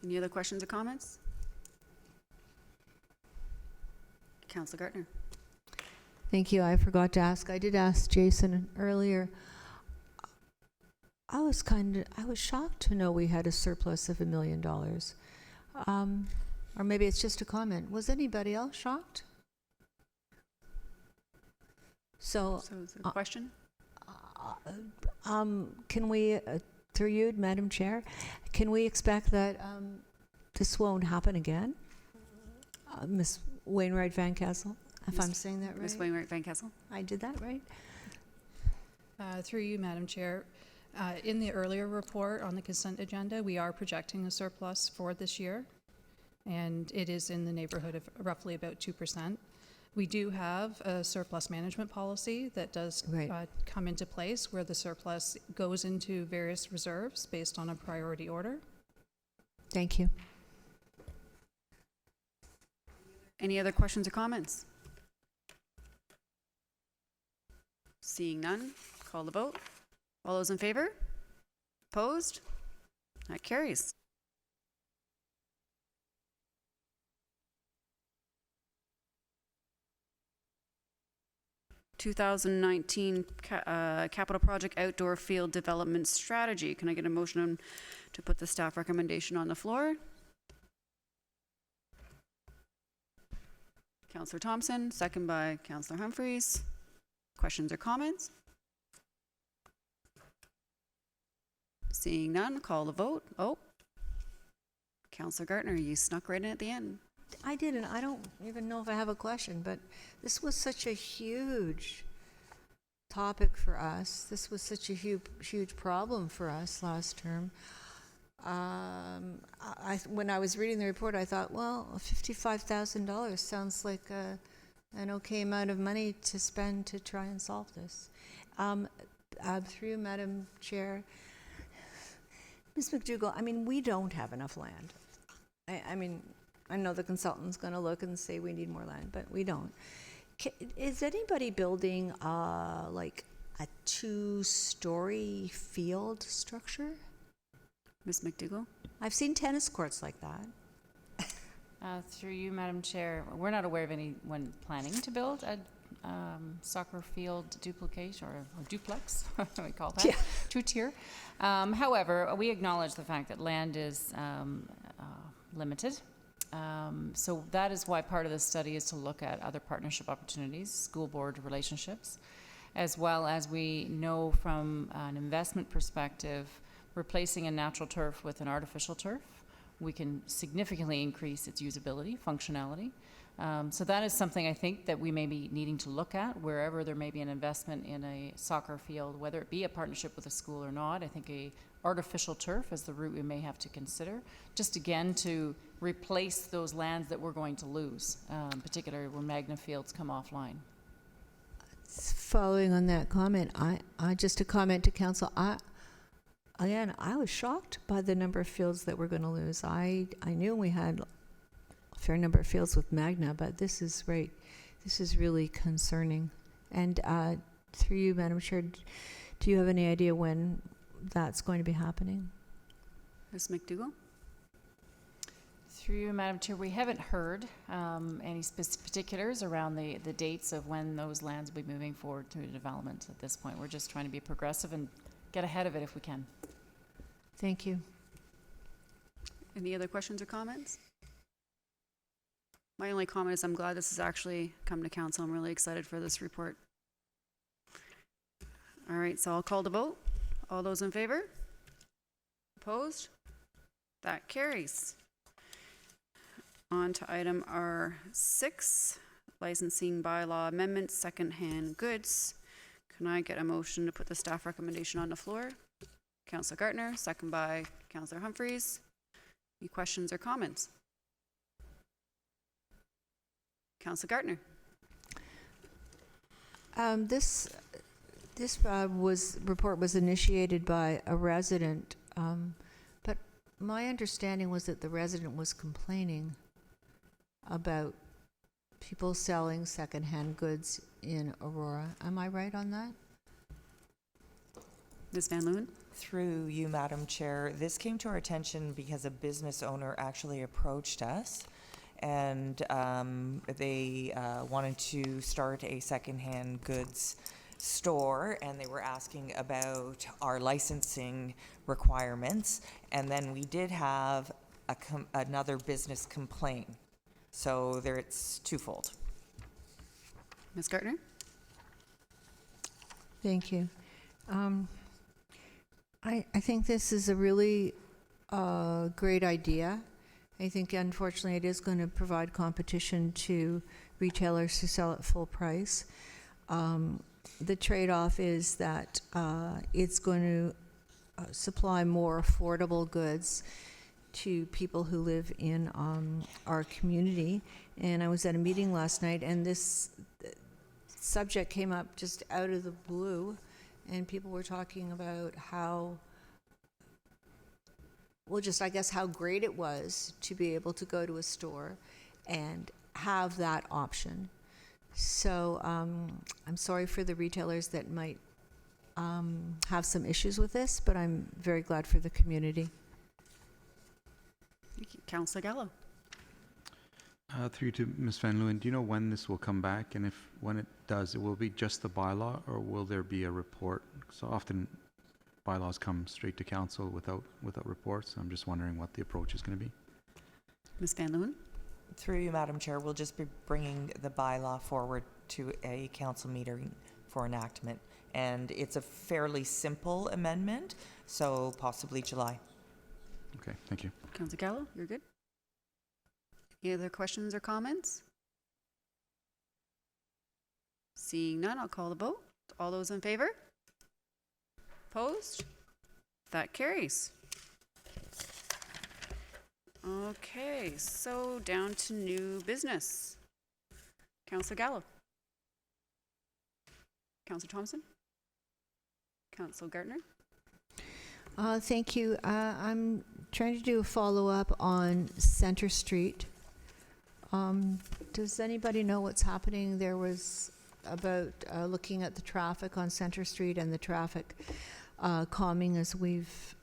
Any other questions or comments? Councillor Gartner. Thank you. I forgot to ask. I did ask Jason earlier. I was shocked to know we had a surplus of $1 million. Or maybe it's just a comment. Was anybody else shocked? So is it a question? Can we, through you, Madam Chair, can we expect that this won't happen again? Ms. Wainwright Van Kessel, if I'm saying that right? Ms. Wainwright Van Kessel. I did that right? Through you, Madam Chair, in the earlier report on the consent agenda, we are projecting a surplus for this year, and it is in the neighborhood of roughly about 2%. We do have a surplus management policy that does come into place where the surplus goes into various reserves based on a priority order. Thank you. Any other questions or comments? Seeing none, call the vote. All those in favor? Opposed? That carries. (2019) Capital Project Outdoor Field Development Strategy. Can I get a motion to put the staff recommendation on the floor? Councillor Thompson, second by Councillor Humphreys. Questions or comments? Seeing none, call the vote. Oh, Councillor Gartner, you snuck right in at the end. I didn't. I don't even know if I have a question, but this was such a huge topic for us. This was such a huge problem for us last term. When I was reading the report, I thought, well, $55,000 sounds like an okay amount of money to spend to try and solve this. Through you, Madam Chair, Ms. McDougall, I mean, we don't have enough land. I mean, I know the consultant's going to look and say we need more land, but we don't. Is anybody building like a 2-story field structure? Ms. McDougall? I've seen tennis courts like that. Through you, Madam Chair, we're not aware of anyone planning to build a soccer field duplicate or duplex, what do we call that? Yeah. 2-tier. However, we acknowledge the fact that land is limited. So that is why part of the study is to look at other partnership opportunities, school board relationships, as well as we know from an investment perspective, replacing a natural turf with an artificial turf, we can significantly increase its usability, functionality. So that is something I think that we may be needing to look at wherever there may be an investment in a soccer field, whether it be a partnership with a school or not. I think a artificial turf is the route we may have to consider, just again to replace those lands that we're going to lose, particularly when Magna fields come offline. Following on that comment, I just a comment to council. Again, I was shocked by the number of fields that we're going to lose. I knew we had a fair number of fields with Magna, but this is really concerning. And through you, Madam Chair, do you have any idea when that's going to be happening? Ms. McDougall? Through you, Madam Chair, we haven't heard any particulars around the dates of when those lands will be moving forward through development at this point. We're just trying to be progressive and get ahead of it if we can. Thank you. Any other questions or comments? My only comment is I'm glad this has actually come to council. I'm really excited for this report. All right, so I'll call the vote. All those in favor? Opposed? That carries. On to item R6, licensing bylaw amendments, secondhand goods. Can I get a motion to put the staff recommendation on the floor? Councillor Gartner, second by Councillor Humphreys. Any questions or comments? Councillor Gartner. This report was initiated by a resident, but my understanding was that the resident was complaining about people selling secondhand goods in Aurora. Am I right on that? Ms. Van Leeuwen? Through you, Madam Chair, this came to our attention because a business owner actually approached us and they wanted to start a secondhand goods store, and they were asking about our licensing requirements, and then we did have another business complaint. So there, it's twofold. Ms. Gartner? Thank you. I think this is a really great idea. I think, unfortunately, it is going to provide competition to retailers who sell at full price. The trade-off is that it's going to supply more affordable goods to people who live in our community. And I was at a meeting last night, and this subject came up just out of the blue, and people were talking about how well, just I guess how great it was to be able to go to a store and have that option. So I'm sorry for the retailers that might have some issues with this, but I'm very glad for the community. Thank you. Councillor Gallo. Through you to Ms. Van Leeuwen, do you know when this will come back? And when it does, it will be just the bylaw, or will there be a report? So often bylaws come straight to council without reports. I'm just wondering what the approach is going to be. Ms. Van Leeuwen. Through you, Madam Chair, we'll just be bringing the bylaw forward to a council meeting for enactment. And it's a fairly simple amendment, so possibly July. Okay, thank you. Councillor Gallo, you're good? Any other questions or comments? Seeing none, I'll call the vote. All those in favor? Opposed? That carries. Okay, so down to new business. Councillor Gallo. Councillor Thompson. Councillor Gartner. Thank you. I'm trying to do a follow-up on Center Street. Does anybody know what's happening? There was about looking at the traffic on Center Street and the traffic calming as we've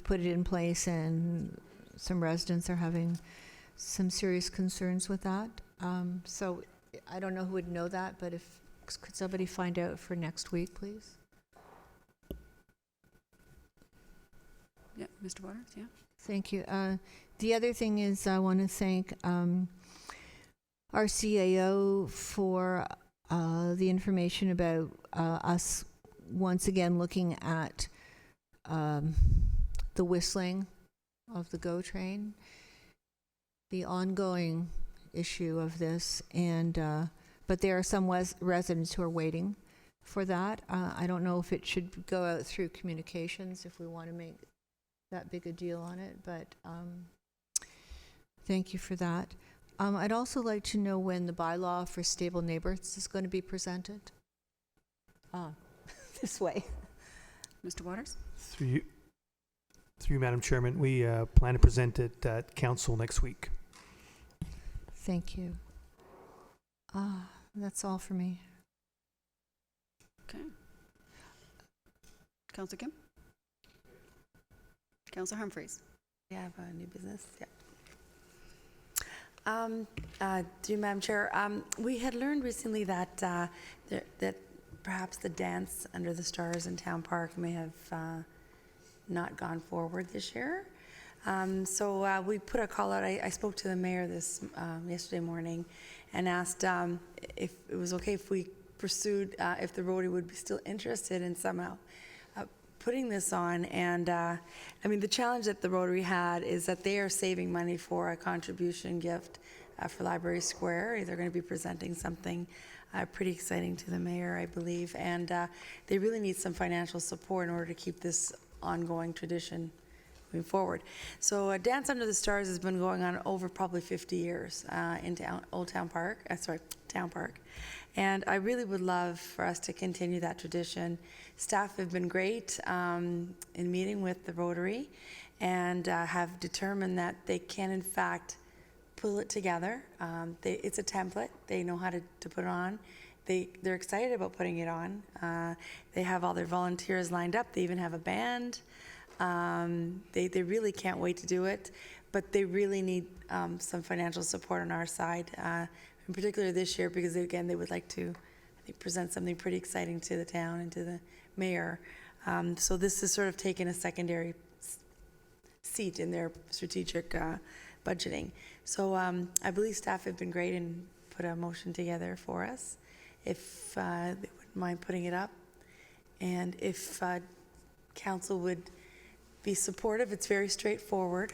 put it in place, and some residents are having some serious concerns with that. So I don't know who would know that, but could somebody find out for next week, please? Yeah, Mr. Waters, yeah. Thank you. The other thing is I want to thank our CAO for the information about us once again looking at the whistling of the GO train, the ongoing issue of this, and but there are some residents who are waiting for that. I don't know if it should go out through communications if we want to make that big a deal on it, but thank you for that. I'd also like to know when the bylaw for stable neighbors is going to be presented. This way. Mr. Waters? Through you, Madam Chairman, we plan to present it at council next week. Thank you. That's all for me. Okay. Councillor Kim? Councillor Humphreys? We have a new business, yeah. Through Madam Chair, we had learned recently that that perhaps the dance under the stars in Town Park may have not gone forward this year. So we put a call out. I spoke to the mayor yesterday morning and asked if it was okay if we pursued, if the Rotary would be still interested in somehow putting this on. And I mean, the challenge that the Rotary had is that they are saving money for a contribution gift for Library Square. They're going to be presenting something pretty exciting to the mayor, I believe. And they really need some financial support in order to keep this ongoing tradition moving forward. So Dance Under the Stars has been going on over probably 50 years in Town Park. And I really would love for us to continue that tradition. Staff have been great in meeting with the Rotary and have determined that they can in fact pull it together. It's a template. They know how to put it on. They're excited about putting it on. They have all their volunteers lined up. They even have a band. They really can't wait to do it, but they really need some financial support on our side, in particular this year, because again, they would like to, I think, present something pretty exciting to the town and to the mayor. So this is sort of taking a secondary seat in their strategic budgeting. So I believe staff have been great and put a motion together for us, if they wouldn't mind putting it up. And if council would be supportive, it's very straightforward.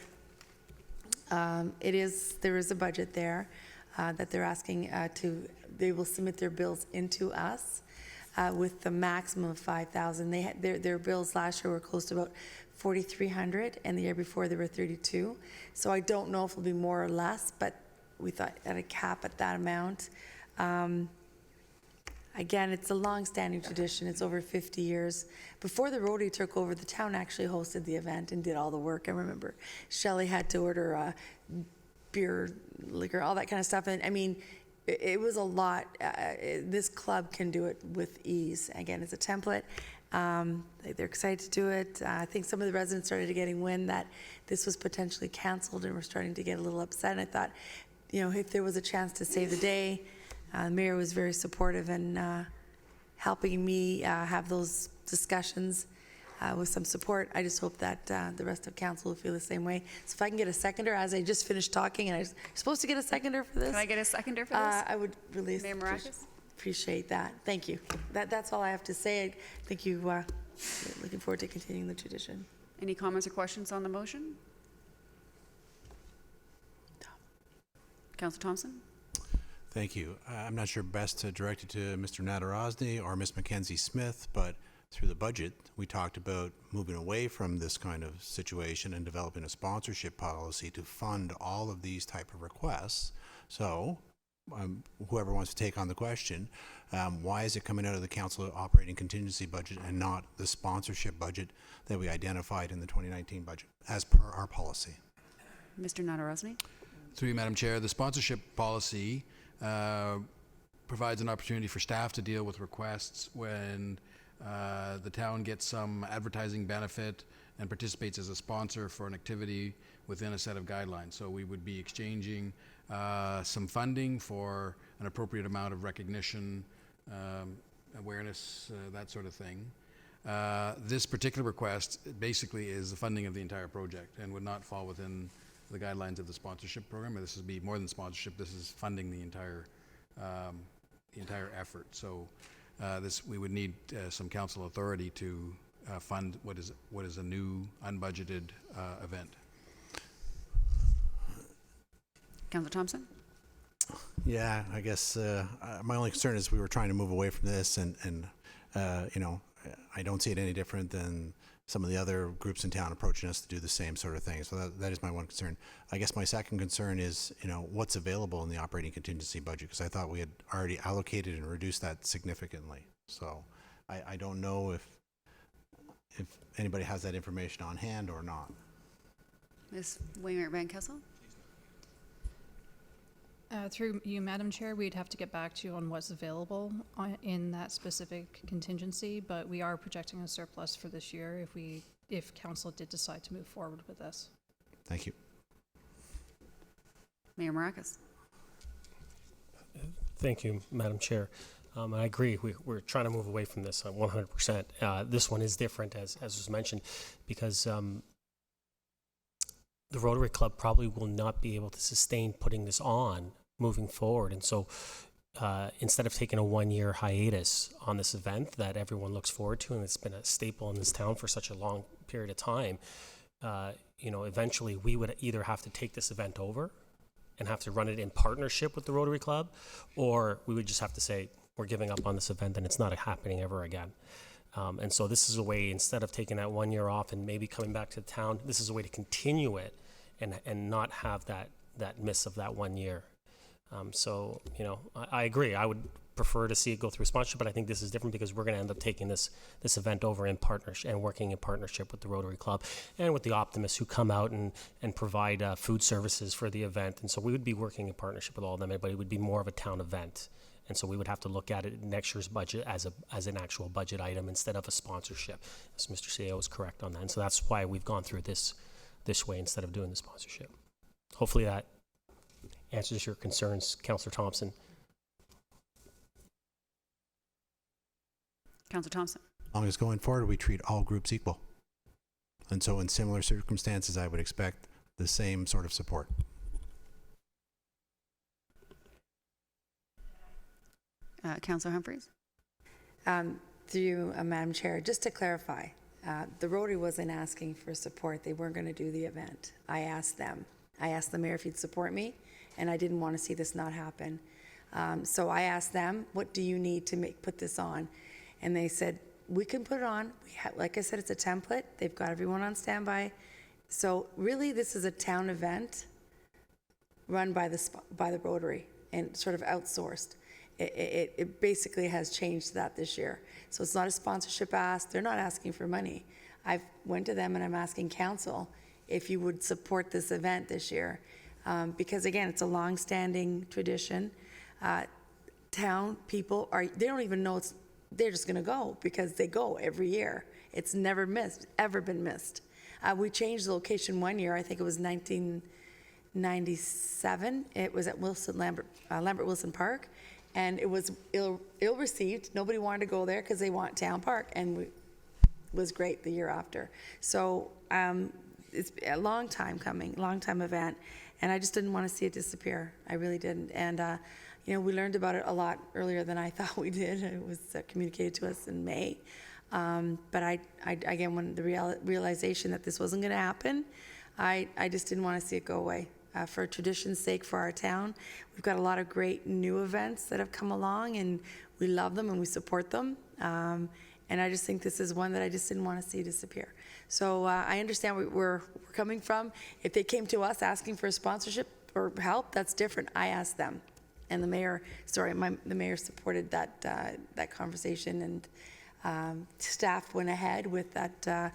There is a budget there that they're asking they will submit their bills into us with the maximum of $5,000. Their bills last year were close to about $4,300, and the year before they were $32,000. So I don't know if it'll be more or less, but we thought at a cap at that amount. Again, it's a long-standing tradition. It's over 50 years. Before the Rotary took over, the town actually hosted the event and did all the work. I remember Shelley had to order beer, liquor, all that kind of stuff. And I mean, it was a lot. This club can do it with ease. Again, it's a template. They're excited to do it. I think some of the residents started getting wind that this was potentially canceled and were starting to get a little upset. And I thought, you know, if there was a chance to save the day, the mayor was very supportive in helping me have those discussions with some support. I just hope that the rest of council will feel the same way. So if I can get a seconder, as I just finished talking, and I'm supposed to get a seconder for this. Can I get a seconder for this? I would really Mayor Maracus? appreciate that. Thank you. That's all I have to say. I think you looking forward to continuing the tradition. Any comments or questions on the motion? Councillor Thompson? Thank you. I'm not sure best to direct it to Mr. Nadarozny or Ms. Mackenzie Smith, but through the budget, we talked about moving away from this kind of situation and developing a sponsorship policy to fund all of these type of requests. So, whoever wants to take on the question, why is it coming out of the council operating contingency budget and not the sponsorship budget that we identified in the 2019 budget, as per our policy? Mr. Nadarozny? Through you, Madam Chair, the sponsorship policy provides an opportunity for staff to deal with requests when the town gets some advertising benefit and participates as a sponsor for an activity within a set of guidelines. So we would be exchanging some funding for an appropriate amount of recognition, awareness, that sort of thing. This particular request basically is the funding of the entire project and would not fall within the guidelines of the sponsorship program. This would be more than sponsorship. This is funding the entire effort. So we would need some council authority to fund what is a new unbudgeted event. Councillor Thompson? Yeah, I guess my only concern is we were trying to move away from this, and you know, I don't see it any different than some of the other groups in town approaching us to do the same sort of thing. So that is my one concern. I guess my second concern is, you know, what's available in the operating contingency budget, because I thought we had already allocated and reduced that significantly. So I don't know if anybody has that information on hand or not. Ms. Wainwright Van Kessel? Through you, Madam Chair, we'd have to get back to you on what's available in that specific contingency, but we are projecting a surplus for this year if council did decide to move forward with this. Thank you. Mayor Maracus? Thank you, Madam Chair. I agree. We're trying to move away from this 100%. This one is different, as was mentioned, because the Rotary Club probably will not be able to sustain putting this on moving forward. And so instead of taking a 1-year hiatus on this event that everyone looks forward to, and it's been a staple in this town for such a long period of time, you know, eventually we would either have to take this event over and have to run it in partnership with the Rotary Club, or we would just have to say, we're giving up on this event and it's not happening ever again. And so this is a way, instead of taking that 1 year off and maybe coming back to the town, this is a way to continue it and not have that miss of that 1 year. So, you know, I agree. I would prefer to see it go through sponsorship, but I think this is different because we're going to end up taking this event over in partnership and working in partnership with the Rotary Club and with the Optimists who come out and provide food services for the event. And so we would be working in partnership with all of them, but it would be more of a town event. And so we would have to look at it in next year's budget as an actual budget item instead of a sponsorship. So Mr. CEO is correct on that. And so that's why we've gone through this way instead of doing the sponsorship. Hopefully that answers your concerns, Councillor Thompson. Councillor Thompson? As long as going forward, we treat all groups equal. And so in similar circumstances, I would expect the same sort of support. Councillor Humphreys? Through you, Madam Chair, just to clarify, the Rotary wasn't asking for support. They weren't going to do the event. I asked them. I asked the mayor if he'd support me, and I didn't want to see this not happen. So I asked them, what do you need to put this on? And they said, we can put it on. Like I said, it's a template. They've got everyone on standby. So really, this is a town event run by the Rotary and sort of outsourced. it basically has changed that this year. So it's not a sponsorship ask. They're not asking for money. I went to them and I'm asking council if you would support this event this year. Because again, it's a long-standing tradition. Town people they don't even know they're just gonna go because they go every year. It's never ever been missed. We changed the location one year, I think it was 1997. It was at Lambert Wilson Park, and it was ill-received. Nobody wanted to go there because they want Town Park, and it was great the year after. So it's a long time coming, long time event, and I just didn't want to see it disappear. I really didn't. And we learned about it a lot earlier than I thought we did. It was communicated to us in May. But I again, when the realization that this wasn't going to happen, I just didn't want to see it go away. For tradition's sake for our town, we've got a lot of great new events that have come along, and we love them and we support them. And I just think this is one that I just didn't want to see disappear. So I understand where we're coming from. If they came to us asking for a sponsorship or help, that's different. I asked them. And the mayor supported that conversation, and staff went ahead with that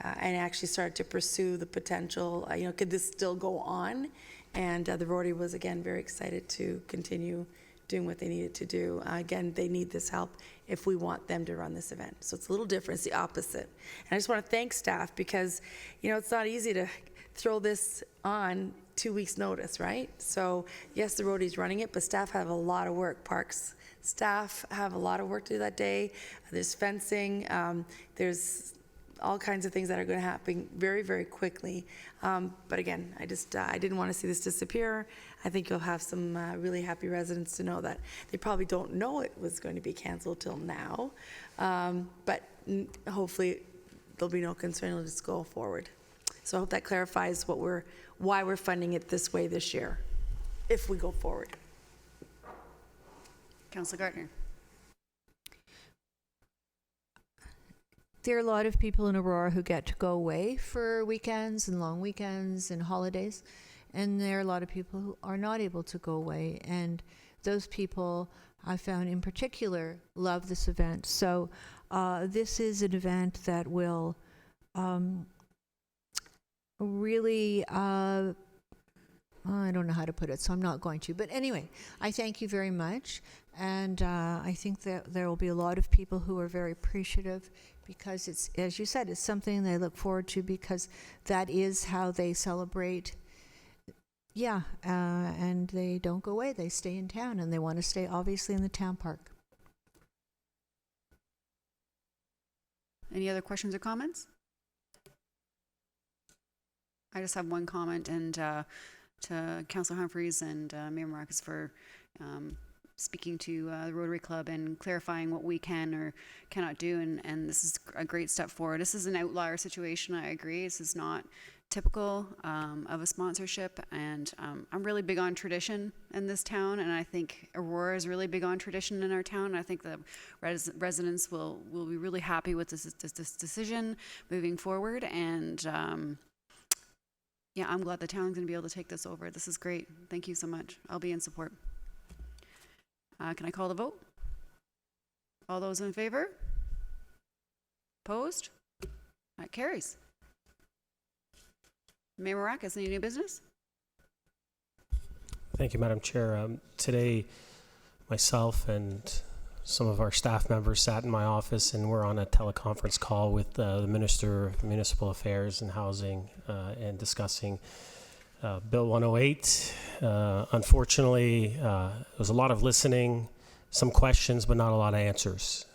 and actually started to pursue the potential, could this still go on? And the Rotary was, again, very excited to continue doing what they needed to do. Again, they need this help if we want them to run this event. So it's a little different, it's the opposite. And I just want to thank staff because, it's not easy to throw this on 2 weeks' notice, right? So yes, the Rotary's running it, but staff have a lot of work. Parks staff have a lot of work to do that day. There's fencing, there's all kinds of things that are going to happen very, very quickly. But again, I didn't want to see this disappear. I think you'll have some really happy residents to know that they probably don't know it was going to be canceled till now. But hopefully there'll be no concern, it'll just go forward. So I hope that clarifies why we're funding it this way this year, if we go forward. Councillor Gardner. There are a lot of people in Aurora who get to go away for weekends and long weekends and holidays, and there are a lot of people who are not able to go away, and those people I found in particular love this event. So this is an event that will really, I don't know how to put it, so I'm not going to. But anyway, I thank you very much. And I think that there will be a lot of people who are very appreciative because it's, as you said, it's something they look forward to because that is how they celebrate. Yeah, and they don't go away. They stay in town, and they want to stay, obviously, in the town park. Any other questions or comments? I just have one comment, and to Councillor Humphreys and Mayor Marcus for speaking to the Rotary Club and clarifying what we can or cannot do, and this is a great step forward. This is an outlier situation, I agree. This is not typical of a sponsorship, and I'm really big on tradition in this town, and I think Aurora is really big on tradition in our town. I think the residents will be really happy with this decision moving forward, and yeah, I'm glad the town's going to be able to take this over. This is great. Thank you so much. I'll be in support. Can I call the vote? All those in favor? Opposed? That carries. Mayor Maracas, any new business? Thank you, Madam Chair. Today, myself and some of our staff members sat in my office and we're on a teleconference call with the Minister of Municipal Affairs and Housing and discussing Bill 108. Unfortunately, there was a lot of listening, some questions, but not a lot of answers.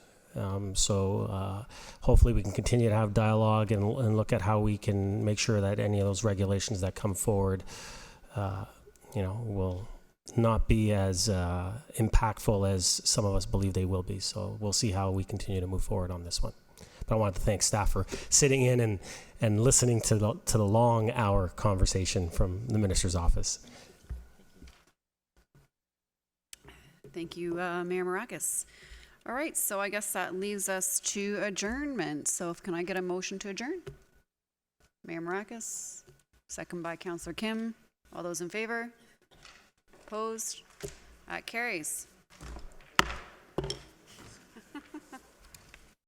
So hopefully we can continue to have dialogue and look at how we can make sure that any of those regulations that come forward, will not be as impactful as some of us believe they will be. So we'll see how we continue to move forward on this one. But I wanted to thank staff for sitting in and listening to the long hour conversation from the Minister's office. Thank you, Mayor Maracas. All right, so I guess that leaves us to adjournment. So can I get a motion to adjourn? Mayor Maracas, second by Councillor Kim. All those in favor? Opposed? That carries.